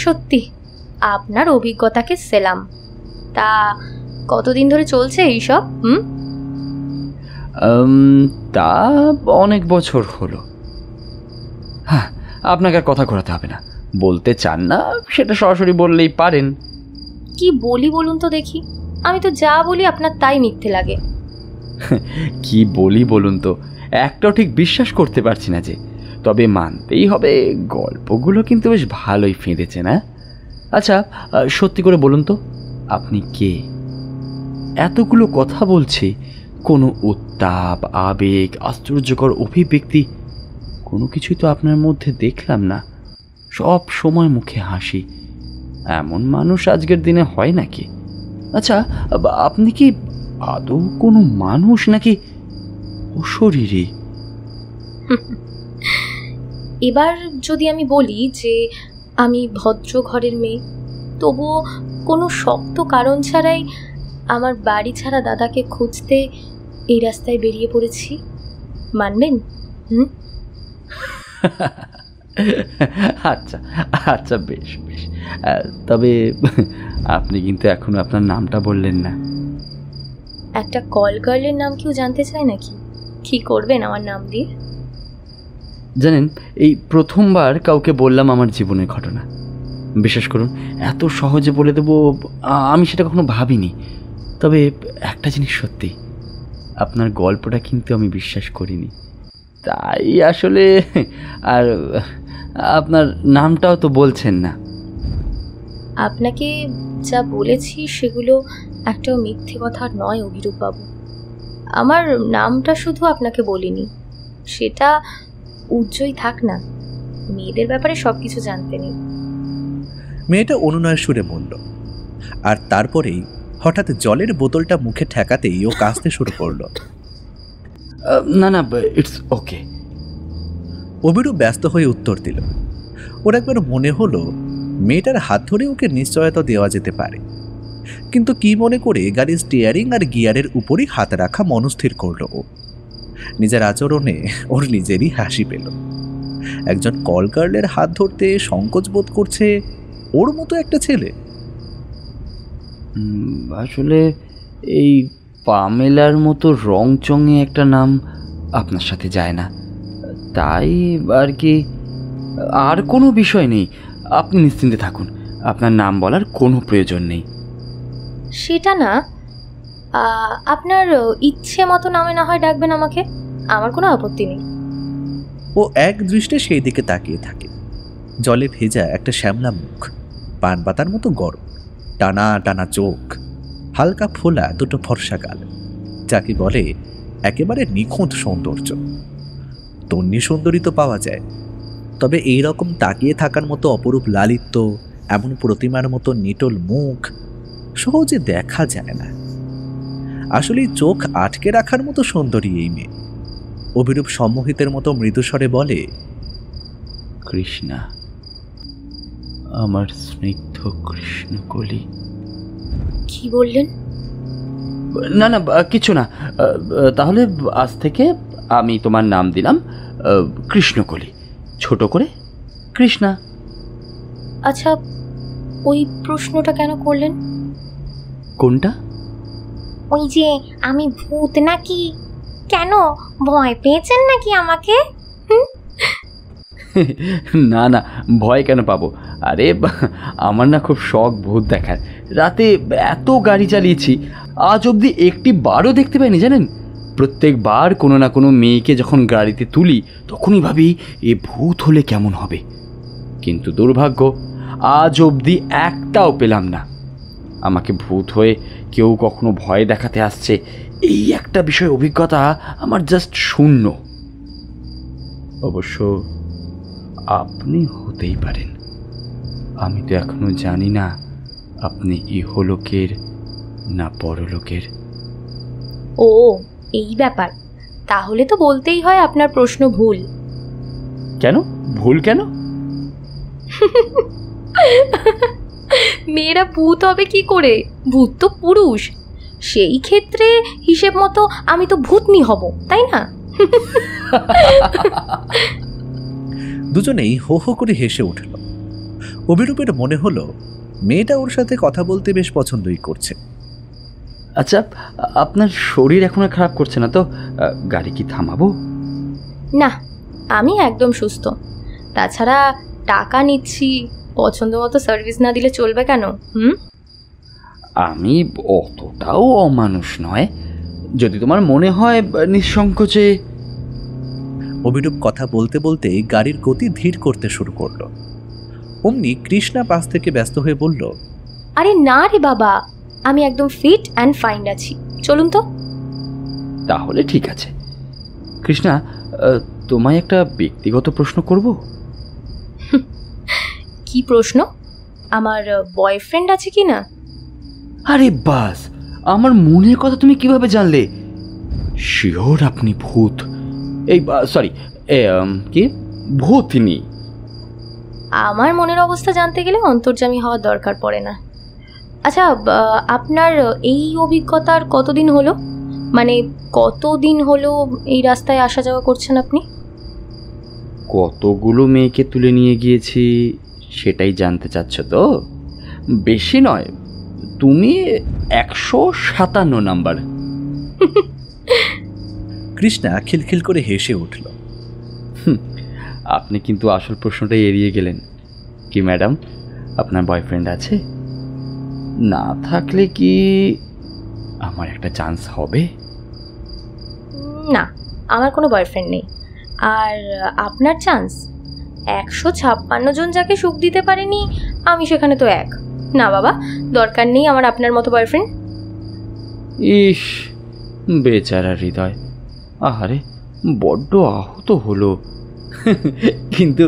সত্যি আপনার অভিজ্ঞতাকে সেলাম। তা কতদিন ধরে চলছে এইসব? তা অনেক বছর হলো। হ্যাঁ, আপনাকে আর কথা ঘোরাতে হবে না। বলতে চান না সেটা সরাসরি বললেই পারেন। কি বলি বলুন তো দেখি? আমি তো যা বলি আপনার তাই মিথ্যে লাগে। কি বলি বলুন তো, একটাও ঠিক বিশ্বাস করতে পারছি না যে। তবে মানতেই হবে, গল্পগুলো কিন্তু বেশ ভালোই ফেঁদেছে না? আচ্ছা, সত্যি করে বলুন তো, আপনি কে? এতগুলো কথা বলছি, কোনো উত্তাপ, আবেগ, আশ্চর্যকর অভিব্যক্তি কোনো কিছুই তো আপনার মধ্যে দেখলাম না। সব সময় মুখে হাসি। এমন মানুষ আজকের দিনে হয় নাকি? আচ্ছা, আপনি কি আদৌ কোনো মানুষ নাকি অশরীরী? এবার যদি আমি বলি যে আমি ভদ্র ঘরের মেয়ে, তবুও কোনো শক্ত কারণ ছাড়াই আমার বাড়ি ছাড়া দাদাকে খুঁজতে এই রাস্তায় বেরিয়ে পড়েছি, মানবেন? আচ্ছা আচ্ছা, বেশ বেশ। তবে আপনি কিন্তু এখনো আপনার নামটা বললেন না। একটা কল গার্লের নাম কেউ জানতে চায় নাকি? কি করবেন আমার নাম দিয়ে? জানেন, এই প্রথমবার কাউকে বললাম আমার জীবনের ঘটনা। বিশ্বাস করুন, এত সহজে বলে দেবো আমি সেটা কখনো ভাবিনি। তবে একটা জিনিস সত্যি, আপনার গল্পটা কিন্তু আমি বিশ্বাস করিনি। তাই আসলে আর আপনার নামটাও তো বলছেন না। আপনাকে যা বলেছি সেগুলো একটাও মিথ্যে কথা নয় অভিরূপ বাবু। আমার নামটা শুধু আপনাকে বলিনি, সেটা উজ্জ্বই থাক না, মেয়েদের ব্যাপারে সব কিছু জানতে নেই। মেয়েটা অনুনয়ের সুরে বলল, আর তারপরেই হঠাৎ জলের বোতলটা মুখে ঠেকাতেই ও কাঁদতে শুরু করলো। না না, ইটস ওকে। অভিরূপ ব্যস্ত হয়ে উত্তর দিল। ওর একবার মনে হলো মেয়েটার হাত ধরে ওকে নিশ্চয়তা দেওয়া যেতে পারে, কিন্তু কি মনে করে গাড়ির স্টিয়ারিং আর গিয়ারের উপরই হাত রাখা মনস্থির করলো ও। নিজের আচরণে ওর নিজেরই হাসি পেল। একজন কল গার্লের হাত ধরতে সংকোচ বোধ করছে ওর মতো একটা ছেলে। আসলে এই পামেলার মতো রংচঙে একটা নাম আপনার সাথে যায় না, তাই আর কি। আর কোনো বিষয় নেই, আপনি নিশ্চিন্তে থাকুন, আপনার নাম বলার কোনো প্রয়োজন নেই। সেটা না, আপনার ইচ্ছে মতো নামে না হয় ডাকবেন আমাকে, আমার কোনো আপত্তি নেই। ও এক দৃষ্টে সেই দিকে তাকিয়ে থাকে। জলে ভেজা একটা শ্যামলা মুখ, পান পাতার মতো গরম, টানা টানা চোখ, হালকা ফোলা দুটো ফর্সা গাল, যাকে বলে একেবারে নিখুঁত সৌন্দর্য। তন্নি সুন্দরী তো পাওয়া যায়, তবে এই রকম তাকিয়ে থাকার মতো অপরূপ লালিত্য, এমন প্রতিমার মতো নিটোল মুখ সহজে দেখা যায় না। আসলে চোখ আটকে রাখার মতো সুন্দরী এই মেয়ে। অভিরূপ সম্মোহিতের মতো মৃদুস্বরে বলে, কৃষ্ণা, আমার স্নিগ্ধ কৃষ্ণকলি। কি বললেন? না না, কিছু না। তাহলে আজ থেকে আমি তোমার নাম দিলাম কৃষ্ণকলি, ছোট করে কৃষ্ণা। আচ্ছা, ওই প্রশ্নটা কেন করলেন? কোনটা? ওই যে আমি ভূত নাকি, কেন ভয় পেয়েছেন নাকি আমাকে? না না, ভয় কেন পাবো? আরে আমার না খুব শখ ভূত দেখার। রাতে এত গাড়ি চালিয়েছি, আজ অবধি একটি বারও দেখতে পাইনি জানেন। প্রত্যেকবার কোনো না কোনো মেয়েকে যখন গাড়িতে তুলি তখনই ভাবি এ ভূত হলে কেমন হবে, কিন্তু দুর্ভাগ্য আজ অবধি একটাও পেলাম না। আমাকে ভূত হয়ে কেউ কখনো ভয় দেখাতে আসছে এই একটা বিষয় অভিজ্ঞতা আমার জাস্ট শূন্য। অবশ্য আপনি হতেই পারেন, আমি তো এখনো জানি না আপনি ইহলোকের না পরলোকের। ও এই ব্যাপার, তাহলে তো বলতেই হয় আপনার প্রশ্ন ভুল। কেন ভুল কেন? মেয়েরা ভূত হবে কি করে? ভূত তো পুরুষ, সেই ক্ষেত্রে হিসেব মতো আমি তো ভূতনি হব, তাই না? দুজনেই হো হো করে হেসে উঠল। অভিরূপের মনে হলো মেয়েটা ওর সাথে কথা বলতে বেশ পছন্দই করছে। আচ্ছা, আপনার শরীর এখন আর খারাপ করছে না তো? গাড়ি কি থামাবো? না, আমি একদম সুস্থ। তাছাড়া টাকা নিচ্ছি, পছন্দ মতো সার্ভিস না দিলে চলবে কেন? আমি অতটাও অমানুষ নয়, যদি তোমার মনে হয় নিঃসংকোচে। অভিরূপ কথা বলতে বলতে গাড়ির গতি ধীর করতে শুরু করলো। অমনি কৃষ্ণা পাশ থেকে ব্যস্ত হয়ে বলল, আরে না রে বাবা, আমি একদম ফিট অ্যান্ড ফাইন আছি, চলুন তো। তাহলে ঠিক আছে। কৃষ্ণা, তোমায় একটা ব্যক্তিগত প্রশ্ন করব? কি প্রশ্ন? আমার বয়ফ্রেন্ড আছে কি না? আরে বাস, আমার মনের কথা তুমি কিভাবে জানলে? শিওর আপনি ভূত, এই সরি কি ভূতনি? আমার মনের অবস্থা জানতে গেলে অন্তর্যামী হওয়ার দরকার পড়ে না। আচ্ছা, আপনার এই অভিজ্ঞতার কতদিন হলো? মানে কতদিন হলো এই রাস্তায় আসা যাওয়া করছেন আপনি? কতগুলো মেয়েকে তুলে নিয়ে গিয়েছি সেটাই জানতে চাচ্ছ তো? বেশি নয়, তুমি 157 নাম্বার। কৃষ্ণা খিলখিল করে হেসে উঠল। আপনি কিন্তু আসল প্রশ্নটাই এড়িয়ে গেলেন। কি ম্যাডাম, আপনার বয়ফ্রেন্ড আছে? না থাকলে কি আমার একটা চান্স হবে? না, আমার কোনো বয়ফ্রেন্ড নেই। আর আপনার চান্স? 156 জন যাকে সুখ দিতে পারেনি আমি সেখানে তো এক। না বাবা, দরকার নেই আমার আপনার মতো বয়ফ্রেন্ড। ইস, বেচারা হৃদয়, আহারে বড্ড আহত হলো। কিন্তু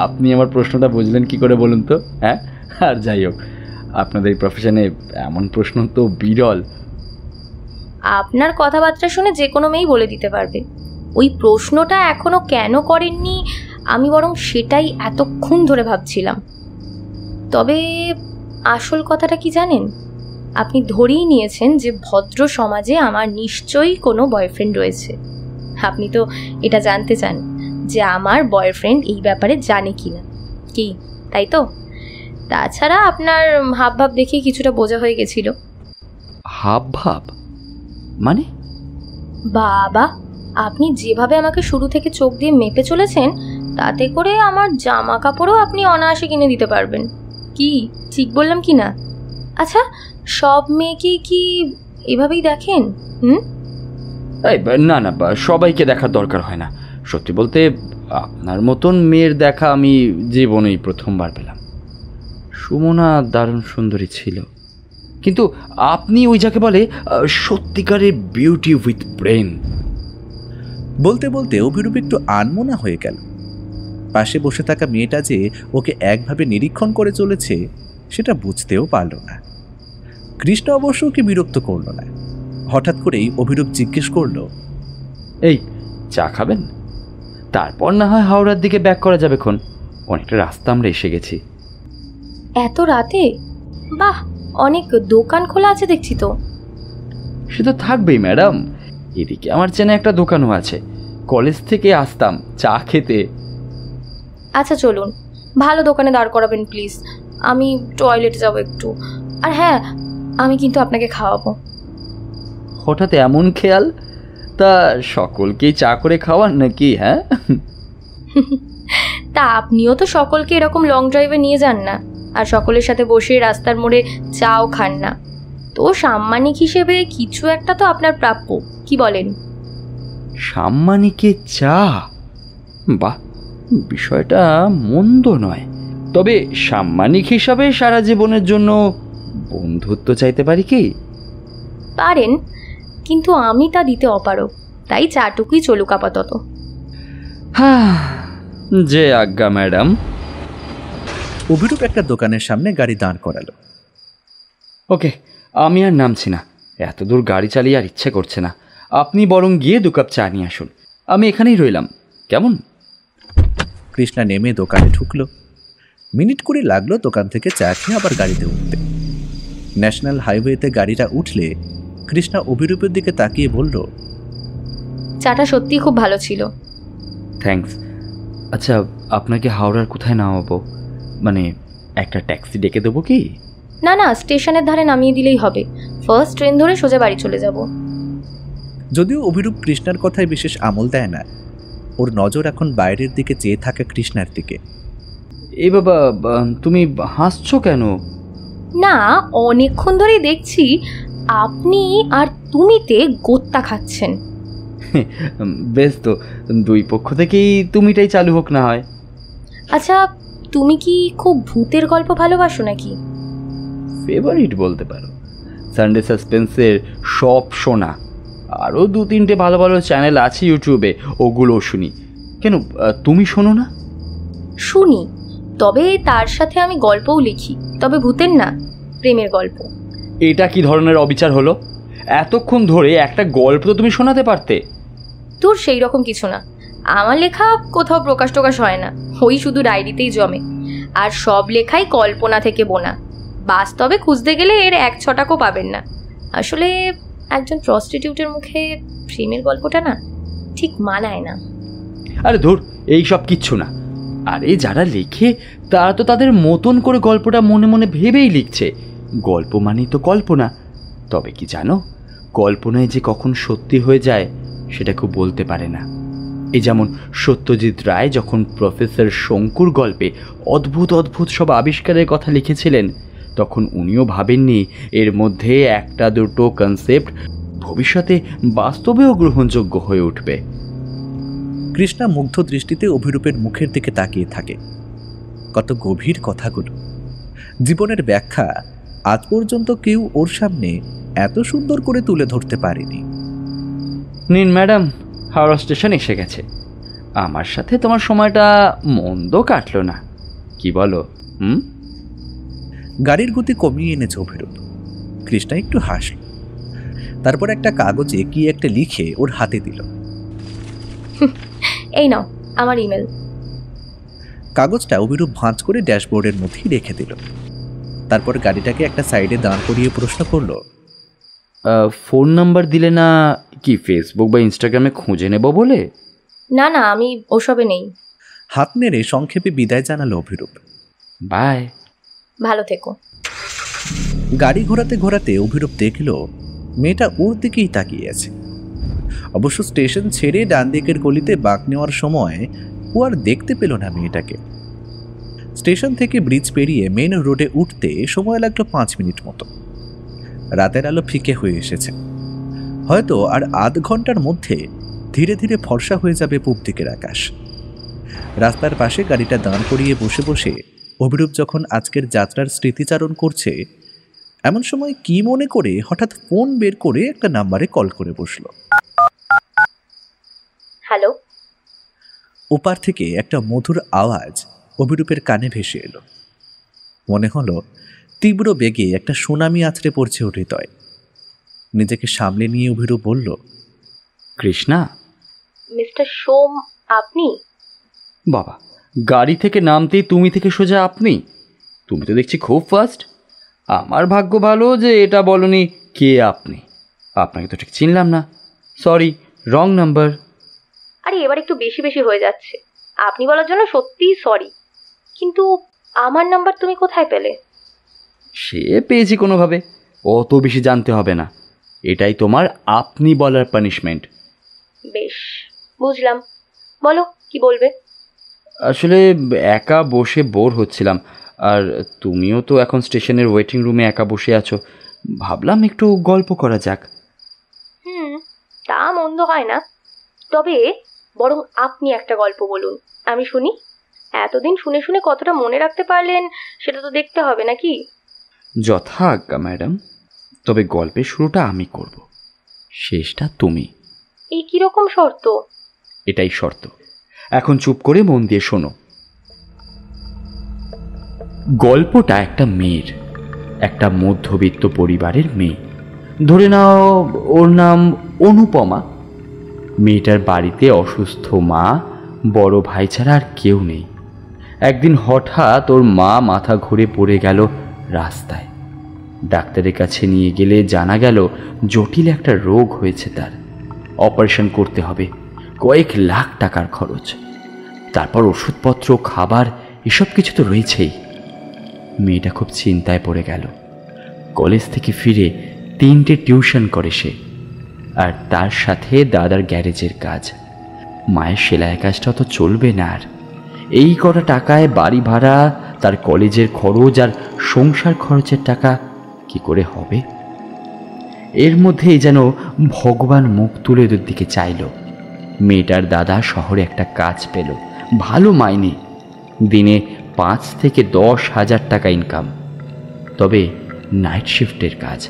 আপনি আমার প্রশ্নটা বুঝলেন কি করে বলুন তো? হ্যাঁ, আর যাই হোক, আপনাদের এই প্রফেশনে এমন প্রশ্ন তো বিরল। আপনার কথাবার্তা শুনে যে কোনো মেয়েই বলে দিতে পারবে। ওই প্রশ্নটা এখনো কেন করেননি আমি বরং সেটাই এতক্ষণ ধরে ভাবছিলাম। তবে আসল কথাটা কি জানেন? আপনি ধরেই নিয়েছেন যে ভদ্র সমাজে আমার নিশ্চয়ই কোনো বয়ফ্রেন্ড রয়েছে। আপনি তো এটা জানতে চান যে আমার বয়ফ্রেন্ড এই ব্যাপারে জানে কি না, কি তাই তো? তাছাড়া আপনার হাবভাব দেখেই কিছুটা বোঝা হয়ে গেছিল। হাবভাব মানে? বাবা, আপনি যেভাবে আমাকে শুরু থেকে চোখ দিয়ে মেপে চলেছেন তাতে করে আমার জামা কাপড়ও আপনি অনায়াসে কিনে দিতে পারবেন। কি ঠিক বললাম কি না? আচ্ছা, সব মেয়েকে কি এভাবেই দেখেন? না না, সবাইকে দেখার দরকার হয় না। সত্যি বলতে আপনার মতন মেয়ের দেখা আমি জীবনেই প্রথমবার পেলাম। সুমনা দারুণ সুন্দরী ছিল, কিন্তু আপনি ওই যাকে বলে সত্যিকারের বিউটি উইথ ব্রেন। বলতে বলতে অভিরূপ একটু আনমনা হয়ে গেল। পাশে বসে থাকা মেয়েটা যে ওকে একভাবে নিরীক্ষণ করে চলেছে সেটা বুঝতেও পারল না। কৃষ্ণ অবশ্য ওকে বিরক্ত করল না। হঠাৎ করেই অভিরূপ জিজ্ঞেস করল, এই চা খাবেন? তারপর না হয় হাওড়ার দিকে ব্যাক করা যাবে। খন অনেকটা রাস্তা আমরা এসে গেছি। এত রাতে? বাহ, অনেক দোকান খোলা আছে দেখছি তো। সে তো থাকবেই ম্যাডাম, এদিকে আমার চেনা একটা দোকানও আছে। কলেজ থেকে আসতাম চা খেতে। আচ্ছা চলুন, ভালো দোকানে দাঁড় করাবেন প্লিজ। আমি টয়লেটে যাব একটু। আর হ্যাঁ, আমি কিন্তু আপনাকে খাওয়াবো। হঠাৎ এমন খেয়াল? তা সকলকেই চা করে খাওয়ান নাকি? হ্যাঁ, তা আপনিও তো সকলকে এরকম লং ড্রাইভে নিয়ে যান না, আর সকলের সাথে বসে রাস্তার মোড়ে চাও খান না। তো সাম্মানিক হিসেবে কিছু একটা তো আপনার প্রাপ্য, কি বলেন? সাম্মানিকে চা? বাহ, বিষয়টা মন্দ নয়। তবে সাম্মানিক হিসাবে সারা জীবনের জন্য বন্ধুত্ব চাইতে পারি কি? পারেন, কিন্তু আমি তা দিতে অপারগ, তাই চাটুকুই চলুক আপাতত। হ্যাঁ, যে আজ্ঞা ম্যাডাম। অভিরূপ একটা দোকানের সামনে গাড়ি দাঁড় করালো। ওকে, আমি আর নামছি না। এত দূর গাড়ি চালিয়ে আর ইচ্ছে করছে না। আপনি বরং গিয়ে 2 কাপ চা নিয়ে আসুন, আমি এখানেই রইলাম, কেমন? কৃষ্ণা নেমে দোকানে ঢুকলো। মিনিট 20 লাগলো দোকান থেকে চা খেয়ে আবার গাড়িতে উঠতে। ন্যাশনাল হাইওয়েতে গাড়িটা উঠলে কৃষ্ণা অভিরূপের দিকে তাকিয়ে বলল, চাটা সত্যি খুব ভালো ছিল। থ্যাঙ্কস। আচ্ছা, আপনাকে হাওড়ার কোথায় নামাবো? মানে একটা ট্যাক্সি ডেকে দেবো কি? না না, স্টেশনের ধারে নামিয়ে দিলেই হবে। ফার্স্ট ট্রেন ধরে সোজা বাড়ি চলে যাব। যদিও অভিরূপ কৃষ্ণার কথায় বিশেষ আমল দেয় না, ওর নজর এখন বাইরের দিকে চেয়ে থাকা কৃষ্ণার দিকে। এ বাবা, তুমি হাসছো কেন? না, অনেকক্ষণ ধরেই দেখছি আপনি আর তুমিতে গোত্তা খাচ্ছেন। বেশ তো, 2 পক্ষ থেকেই তুমিটাই চালু হোক না হয়। আচ্ছা, তুমি কি খুব ভূতের গল্প ভালোবাসো নাকি? ফেভারিট বলতে পারো। সানডে সাসপেন্সের সব শোনা, আরও 2-3টে ভালো ভালো চ্যানেল আছে ইউটিউবে, ওগুলো শুনি। কেন, তুমি শোনো না? শুনি, তবে তার সাথে আমি গল্পও লিখি, তবে ভূতের না, প্রেমের গল্প। এটা কি ধরনের অবিচার হলো? এতক্ষণ ধরে একটা গল্প তো তুমি শোনাতে পারতে। তোর সেই রকম কিছু না, আমার লেখা কোথাও প্রকাশ টোকাশ হয় না, ওই শুধু ডায়েরিতেই জমে। আর সব লেখাই কল্পনা থেকে বোনা, বাস্তবে খুঁজতে গেলে এর 1-6টাও পাবেন না। আসলে একজন প্রস্টিটিউটের মুখে প্রেমের গল্পটা না ঠিক মানায় না। আরে ধুর, এই সব কিচ্ছু না। আরে যারা লেখে তারা তো তাদের মতন করে গল্পটা মনে মনে ভেবেই লিখছে। গল্প মানেই তো কল্পনা। তবে কি জানো, কল্পনায় যে কখন সত্যি হয়ে যায় সেটা কেউ বলতে পারে না। এই যেমন সত্যজিৎ রায় যখন প্রফেসর শঙ্কুর গল্পে অদ্ভুত অদ্ভুত সব আবিষ্কারের কথা লিখেছিলেন, তখন উনিও ভাবেননি এর মধ্যে একটা দুটো কনসেপ্ট ভবিষ্যতে বাস্তবেও গ্রহণযোগ্য হয়ে উঠবে। কৃষ্ণা মুগ্ধ দৃষ্টিতে অভিরূপের মুখের দিকে তাকিয়ে থাকে। কত গভীর কথাগুলো! জীবনের ব্যাখ্যা আজ পর্যন্ত কেউ ওর সামনে এত সুন্দর করে তুলে ধরতে পারেনি। নিন ম্যাডাম, হাওড়া স্টেশন এসে গেছে। আমার সাথে তোমার সময়টা মন্দ কাটলো না, কি বলো? গাড়ির গতি কমিয়ে এনেছে অভিরূপ। কৃষ্ণা একটু হাসল, তারপর একটা কাগজে কি একটা লিখে ওর হাতে দিল। এই নাও আমার ইমেল। কাগজটা অভিরূপ ভাঁজ করে ড্যাশবোর্ডের মধ্যেই রেখে দিল। তারপর গাড়িটাকে একটা সাইডে দাঁড় করিয়ে প্রশ্ন করলো, ফোন নাম্বার দিলে না? কি ফেসবুক বা ইনস্টাগ্রামে খুঁজে নেব বলে? না না, আমি ওসবে নেই। হাত নেড়ে সংক্ষেপে বিদায় জানালো অভিরূপ। বাই। ভালো থেকো। গাড়ি ঘোরাতে ঘোরাতে অভিরূপ দেখল মেয়েটা ওর দিকেই তাকিয়ে আছে। অবশ্য স্টেশন ছেড়ে ডান দিকের গলিতে বাঁক নেওয়ার সময় ও আর দেখতে পেল না মেয়েটাকে। স্টেশন থেকে ব্রিজ পেরিয়ে মেন রোডে উঠতে সময় লাগলো 5 মিনিট মতো। রাতের আলো ফিকে হয়ে এসেছে, হয়তো আর আধ ঘন্টার মধ্যে ধীরে ধীরে ফর্সা হয়ে যাবে পূব দিকের আকাশ। রাস্তার পাশে গাড়িটা দাঁড় করিয়ে বসে বসে অভিরূপ যখন আজকের যাত্রার স্মৃতিচারণ করছে, এমন সময় কি মনে করে হঠাৎ ফোন বের করে একটা নাম্বারে কল করে বসল। হ্যালো। ওপার থেকে একটা মধুর আওয়াজ অভিরূপের কানে ভেসে এলো। মনে হলো তীব্র বেগে একটা সুনামি আছড়ে পড়ছে ওর হৃদয়। নিজেকে সামলে নিয়ে অভিরূপ বলল, কৃষ্ণা। মিস্টার সোম, আপনি? বাবা, গাড়ি থেকে নামতেই তুমি থেকে সোজা আপনি? তুমি তো দেখছি খুব ফাস্ট। আমার ভাগ্য ভালো যে এটা বলনি কে আপনি। আপনাকে তো ঠিক চিনলাম না। Sorry, wrong number. আরে এবার একটু বেশি বেশি হয়ে যাচ্ছে। আপনি বলার জন্য সত্যিই সরি, কিন্তু আমার নাম্বার তুমি কোথায় পেলে? সে পেয়েছি কোনোভাবে, অত বেশি জানতে হবে না। এটাই তোমার আপনি বলার পানিশমেন্ট। বেশ, বুঝলাম। বলো, কি বলবে? আসলে একা বসে বোর হচ্ছিলাম, আর তুমিও তো এখন স্টেশনের ওয়েটিং রুমে একা বসে আছো। ভাবলাম একটু গল্প করা যাক। তা মন্দ হয় না, তবে বরং আপনি একটা গল্প বলুন, আমি শুনি। এতদিন শুনে শুনে কতটা মনে রাখতে পারলেন সেটা তো দেখতে হবে নাকি? যথা আজ্ঞা ম্যাডাম, তবে গল্পের শুরুটা আমি করব, শেষটা তুমি। এই কিরকম শর্ত? এটাই শর্ত। এখন চুপ করে মন দিয়ে শোনো। গল্পটা একটা মেয়ের, একটা মধ্যবিত্ত পরিবারের মেয়ে। ধরে নাও ওর নাম অনুপমা। মেয়েটার বাড়িতে অসুস্থ মা, বড় ভাই ছাড়া আর কেউ নেই। একদিন হঠাৎ ওর মা মাথা ঘুরে পড়ে গেল রাস্তায়। ডাক্তারের কাছে নিয়ে গেলে জানা গেল জটিল একটা রোগ হয়েছে তার। অপারেশন করতে হবে, কয়েক লাখ টাকার খরচ। তারপর ওষুধপত্র, খাবার, এসব কিছু তো রয়েছেই। মেয়েটা খুব চিন্তায় পড়ে গেল। কলেজ থেকে ফিরে 3টে টিউশন করে সে, আর তার সাথে দাদার গ্যারেজের কাজ। মায়ের সেলাই কাজটা তো চলবে না আর। এই কটা টাকায় বাড়ি ভাড়া, তার কলেজের খরচ আর সংসার খরচের টাকা কি করে হবে? এর মধ্যেই যেন ভগবান মুখ তুলে ওদের দিকে চাইল। মেয়েটার দাদা শহরে একটা কাজ পেল, ভালো মাইনে, দিনে 5 থেকে 10 হাজার টাকা ইনকাম, তবে নাইট শিফটের কাজ।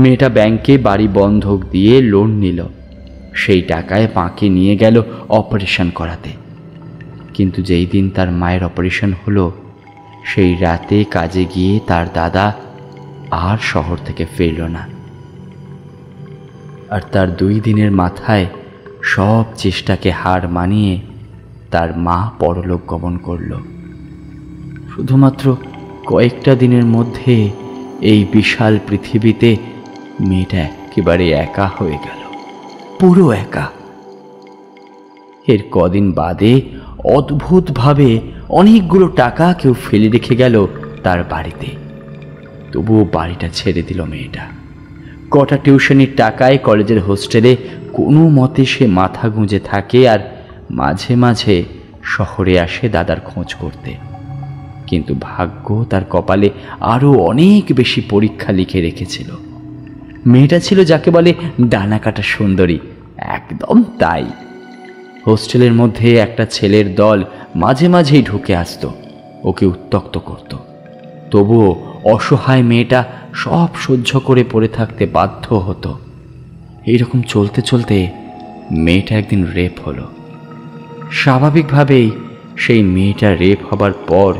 মেয়েটা ব্যাংকে বাড়ি বন্ধক দিয়ে লোন নিল, সেই টাকায় মাকে নিয়ে গেল অপারেশন করাতে। কিন্তু যেই দিন তার মায়ের অপারেশন হলো, সেই রাতে কাজে গিয়ে তার দাদা আর শহর থেকে ফিরল না। আর তার 2 দিনের মাথায় সব চেষ্টাকে হার মানিয়ে তার মা পরলোক গমন করল। শুধুমাত্র কয়েকটা দিনের মধ্যে এই বিশাল পৃথিবীতে মেয়েটা একেবারে একা হয়ে গেল, পুরো একা। এর কদিন বাদে অদ্ভুতভাবে অনেকগুলো টাকা কেউ ফেলে রেখে গেল তার বাড়িতে। তবুও বাড়িটা ছেড়ে দিল মেয়েটা। কটা টিউশনির টাকায় কলেজের হোস্টেলে কোনো মতে সে মাথা গুঁজে থাকে, আর মাঝে মাঝে শহরে আসে দাদার খোঁজ করতে। কিন্তু ভাগ্য তার কপালে আরও অনেক বেশি পরীক্ষা লিখে রেখেছিল। মেয়েটা ছিল যাকে বলে ডানা কাটা সুন্দরী, একদম তাই। হোস্টেলের মধ্যে একটা ছেলের দল মাঝে মাঝেই ঢুকে আসতো, ওকে উত্ত্যক্ত করত। তবুও অসহায় মেয়েটা সব সহ্য করে পড়ে থাকতে বাধ্য হতো। এইরকম চলতে চলতে মেয়েটা একদিন রেপ হলো। স্বাভাবিকভাবেই সেই মেয়েটা রেপ হবার পর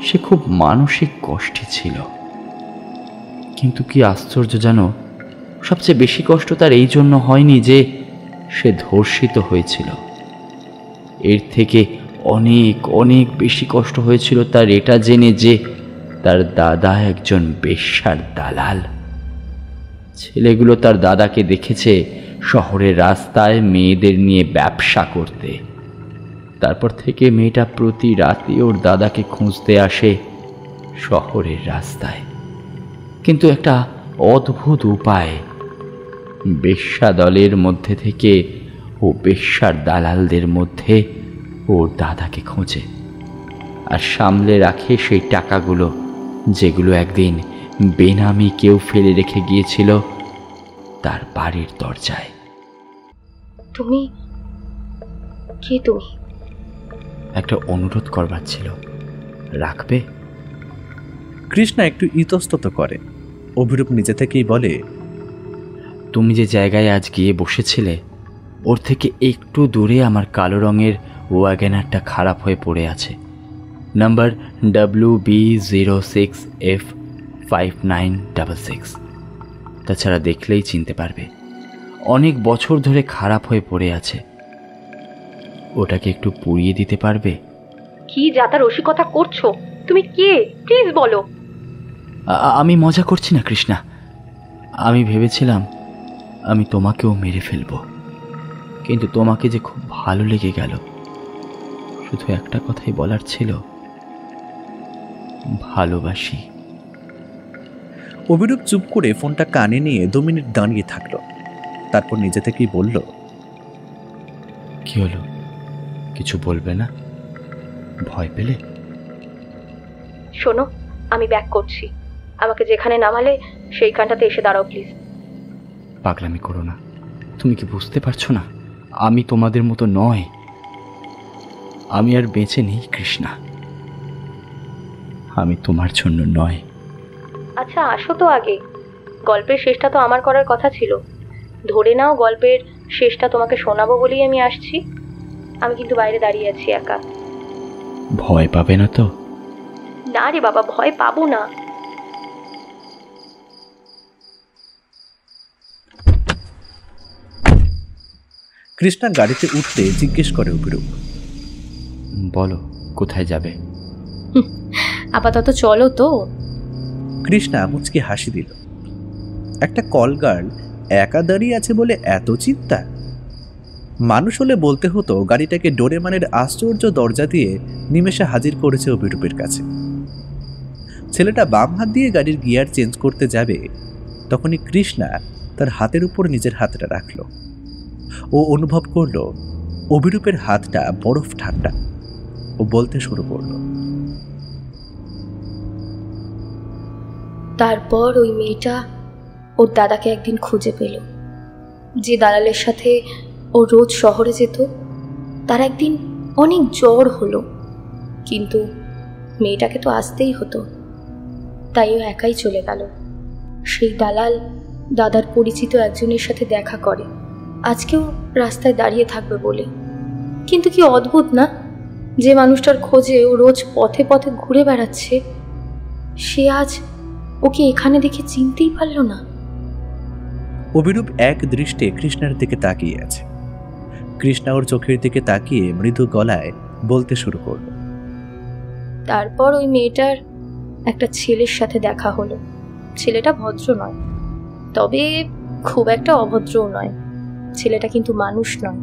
সে খুব মানসিক কষ্টে ছিল। কিন্তু কি আশ্চর্য জানো, সবচেয়ে বেশি কষ্ট তার এই জন্য হয়নি যে সে ধর্ষিত হয়েছিল। এর থেকে অনেক অনেক বেশি কষ্ট হয়েছিল তার এটা জেনে যে তার দাদা একজন বেশ্যার দালাল। ছেলেগুলো তার দাদাকে দেখেছে শহরের রাস্তায় মেয়েদের নিয়ে ব্যবসা করতে। তারপর থেকে মেয়েটা প্রতি রাতে ওর দাদাকে খুঁজতে আসে শহরের রাস্তায়। কিন্তু একটা অদ্ভুত উপায়, বেশ্যা দলের মধ্যে থেকে ও বেশ্যার দালালদের মধ্যে ওর দাদাকে খোঁজে আর সামলে রাখে সেই টাকাগুলো, যেগুলো একদিন বেনামি কেউ ফেলে রেখে গিয়েছিল তার বাড়ির দরজায়। তুমি কে? তুমি? একটা অনুরোধ করবার ছিল, রাখবে? কৃষ্ণা একটু ইতস্তত করে। অভিরূপ নিজে থেকেই বলে, তুমি যে জায়গায় আজ গিয়ে বসেছিলে ওর থেকে একটু দূরে আমার কালো রঙের ওয়াগনারটা খারাপ হয়ে পড়ে আছে। Number WB06F5966। তাছাড়া দেখলেই চিনতে পারবে, অনেক বছর ধরে খারাপ হয়ে পড়ে আছে। ওটাকে একটু পুড়িয়ে দিতে পারবে? কি যাতা রসিকতা করছো? তুমি কে? প্লিজ বলো। আমি মজা করছি না কৃষ্ণা, আমি ভেবেছিলাম আমি তোমাকেও মেরে ফেলব, কিন্তু তোমাকে যে খুব ভালো লেগে গেল। শুধু একটা কথাই বলার ছিল, ভালোবাসি। অভিরূপ চুপ করে ফোনটা কানে নিয়ে 2 মিনিট দাঁড়িয়ে থাকলো। তারপর নিজে থেকেই বলল, কি হলো, কিছু বলবে না? ভয় পেলে? শোনো, আমি ব্যাক করছি। আমাকে যেখানে নামালে সেইখানটাতে এসে দাঁড়াও প্লিজ। পাগলামি করো না, তুমি কি বুঝতে পারছো না আমি তোমাদের মতো নয়। আমি আর বেঁচে নেই কৃষ্ণা, আমি তোমার জন্য নয়। আচ্ছা আসো তো আগে, গল্পের শেষটা তো আমার করার কথা ছিল। ধরে নাও গল্পের শেষটা তোমাকে শোনাবো বলেই আমি আসছি। আমি কিন্তু বাইরে দাঁড়িয়ে আছি একা। ভয় পাবে না তো? না রে বাবা, ভয় পাবো না। কৃষ্ণা গাড়িতে উঠতে জিজ্ঞেস করে অভিরূপ, বলো কোথায় যাবে? আপাতত চলো তো। কৃষ্ণা মুচকি হাসি দিল। একটা কল গার্ল একা দাঁড়িয়ে আছে বলে এত চিন্তা? মানুষ হলে বলতে হতো গাড়িটাকে ডোরেমনের আশ্চর্য দরজা দিয়ে নিমেষে হাজির করেছে অভিরূপের কাছে। ছেলেটা বাম হাত দিয়ে গাড়ির গিয়ার চেঞ্জ করতে যাবে, তখনই কৃষ্ণা তার হাতের উপর নিজের হাতটা রাখল। ও অনুভব করল অভিরূপের হাতটা বরফ ঠান্ডা। ও বলতে শুরু করল, তারপর ওই মেয়েটা ওর দাদাকে একদিন খুঁজে পেল। যে দালালের সাথে ও রোজ শহরে যেত, তার একদিন অনেক জ্বর হলো। কিন্তু মেয়েটাকে তো আসতেই হতো, তাই ও একাই চলে গেল। সেই দালাল দাদার পরিচিত একজনের সাথে দেখা করে আজকেও রাস্তায় দাঁড়িয়ে থাকবে বলে। কিন্তু কি অদ্ভুত না, যে মানুষটার খোঁজে ও রোজ পথে পথে ঘুরে বেড়াচ্ছে, সে আজ ওকে এখানে দেখে চিনতেই পারল না। অভিরূপ এক দৃষ্টে কৃষ্ণার দিকে তাকিয়ে আছে। কৃষ্ণা ওর চোখের দিকে তাকিয়ে মৃদু গলায় বলতে শুরু করলো। তারপর ওই মেয়েটার একটা ছেলের সাথে দেখা হলো। ছেলেটা ভদ্র নয়, তবে খুব একটা অভদ্রও নয়। ছেলেটা কিন্তু মানুষ নয়,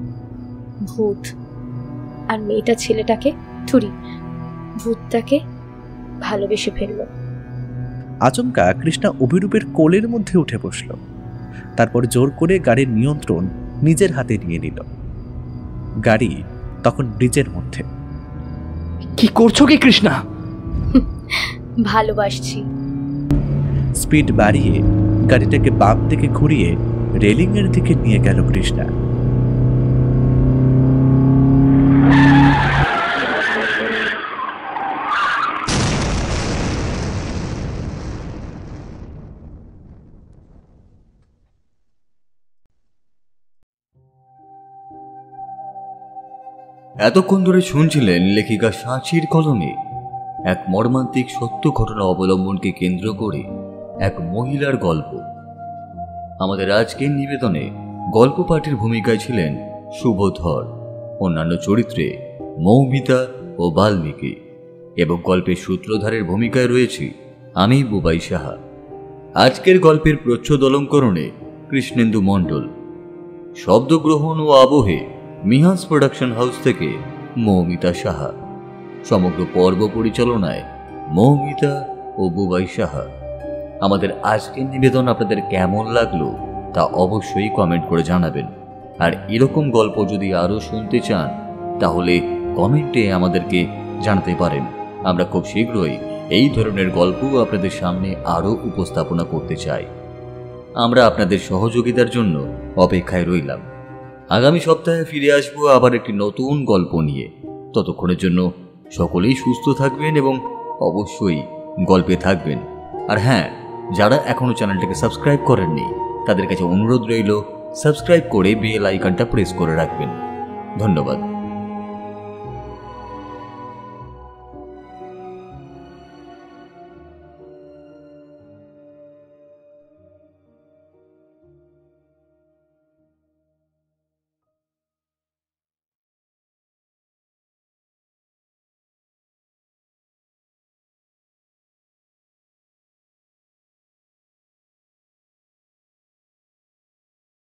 ভূত। আর মেয়েটা ছেলেটাকে ভূতটাকে ভালোবেসে ফেলল। আচমকা কৃষ্ণা অভিরূপের কোলের মধ্যে উঠে বসল। তারপর জোর করে গাড়ির নিয়ন্ত্রণ নিজের হাতে নিয়ে নিল। গাড়ি তখন ব্রিজের মধ্যে। কি করছো কি কৃষ্ণা? ভালোবাসছি। স্পিড বাড়িয়ে গাড়িটাকে বাম দিকে ঘুরিয়ে রেলিং এর দিকে নিয়ে গেল কৃষ্ণা। এতক্ষণ ধরে শুনছিলেন লেখিকা সাঁচির কলমে এক মর্মান্তিক সত্য ঘটনা অবলম্বনকে কেন্দ্র করে এক মহিলার গল্প। আমাদের আজকের নিবেদনে গল্প পাঠের ভূমিকায় ছিলেন শুভধর, অন্যান্য চরিত্রে মৌমিতা ও বাল্মীকি, এবং গল্পের সূত্রধারের ভূমিকায় রয়েছি আমি বুবাই সাহা। আজকের গল্পের প্রচ্ছদ অলঙ্করণে কৃষ্ণেন্দু মণ্ডল, শব্দগ্রহণ ও আবহে মিহান্স প্রোডাকশন হাউস থেকে মৌমিতা সাহা, সমগ্র পর্ব পরিচালনায় মৌমিতা ও বুবাই সাহা। আমাদের আজকের নিবেদন আপনাদের কেমন লাগলো তা অবশ্যই কমেন্ট করে জানাবেন। আর এরকম গল্প যদি আরও শুনতে চান তাহলে কমেন্টে আমাদেরকে জানাতে পারেন। আমরা খুব শীঘ্রই এই ধরনের গল্প আপনাদের সামনে আরও উপস্থাপনা করতে চাই। আমরা আপনাদের সহযোগিতার জন্য অপেক্ষায় রইলাম। আগামী সপ্তাহে ফিরে আসবো আবার একটি নতুন গল্প নিয়ে। ততক্ষণের জন্য সকলেই সুস্থ থাকবেন এবং অবশ্যই গল্পে থাকবেন। আর হ্যাঁ, যারা এখনও চ্যানেলটাকে সাবস্ক্রাইব করেননি তাদের কাছে অনুরোধ রইল সাবস্ক্রাইব করে বেল আইকনটা প্রেস করে রাখবেন। ধন্যবাদ।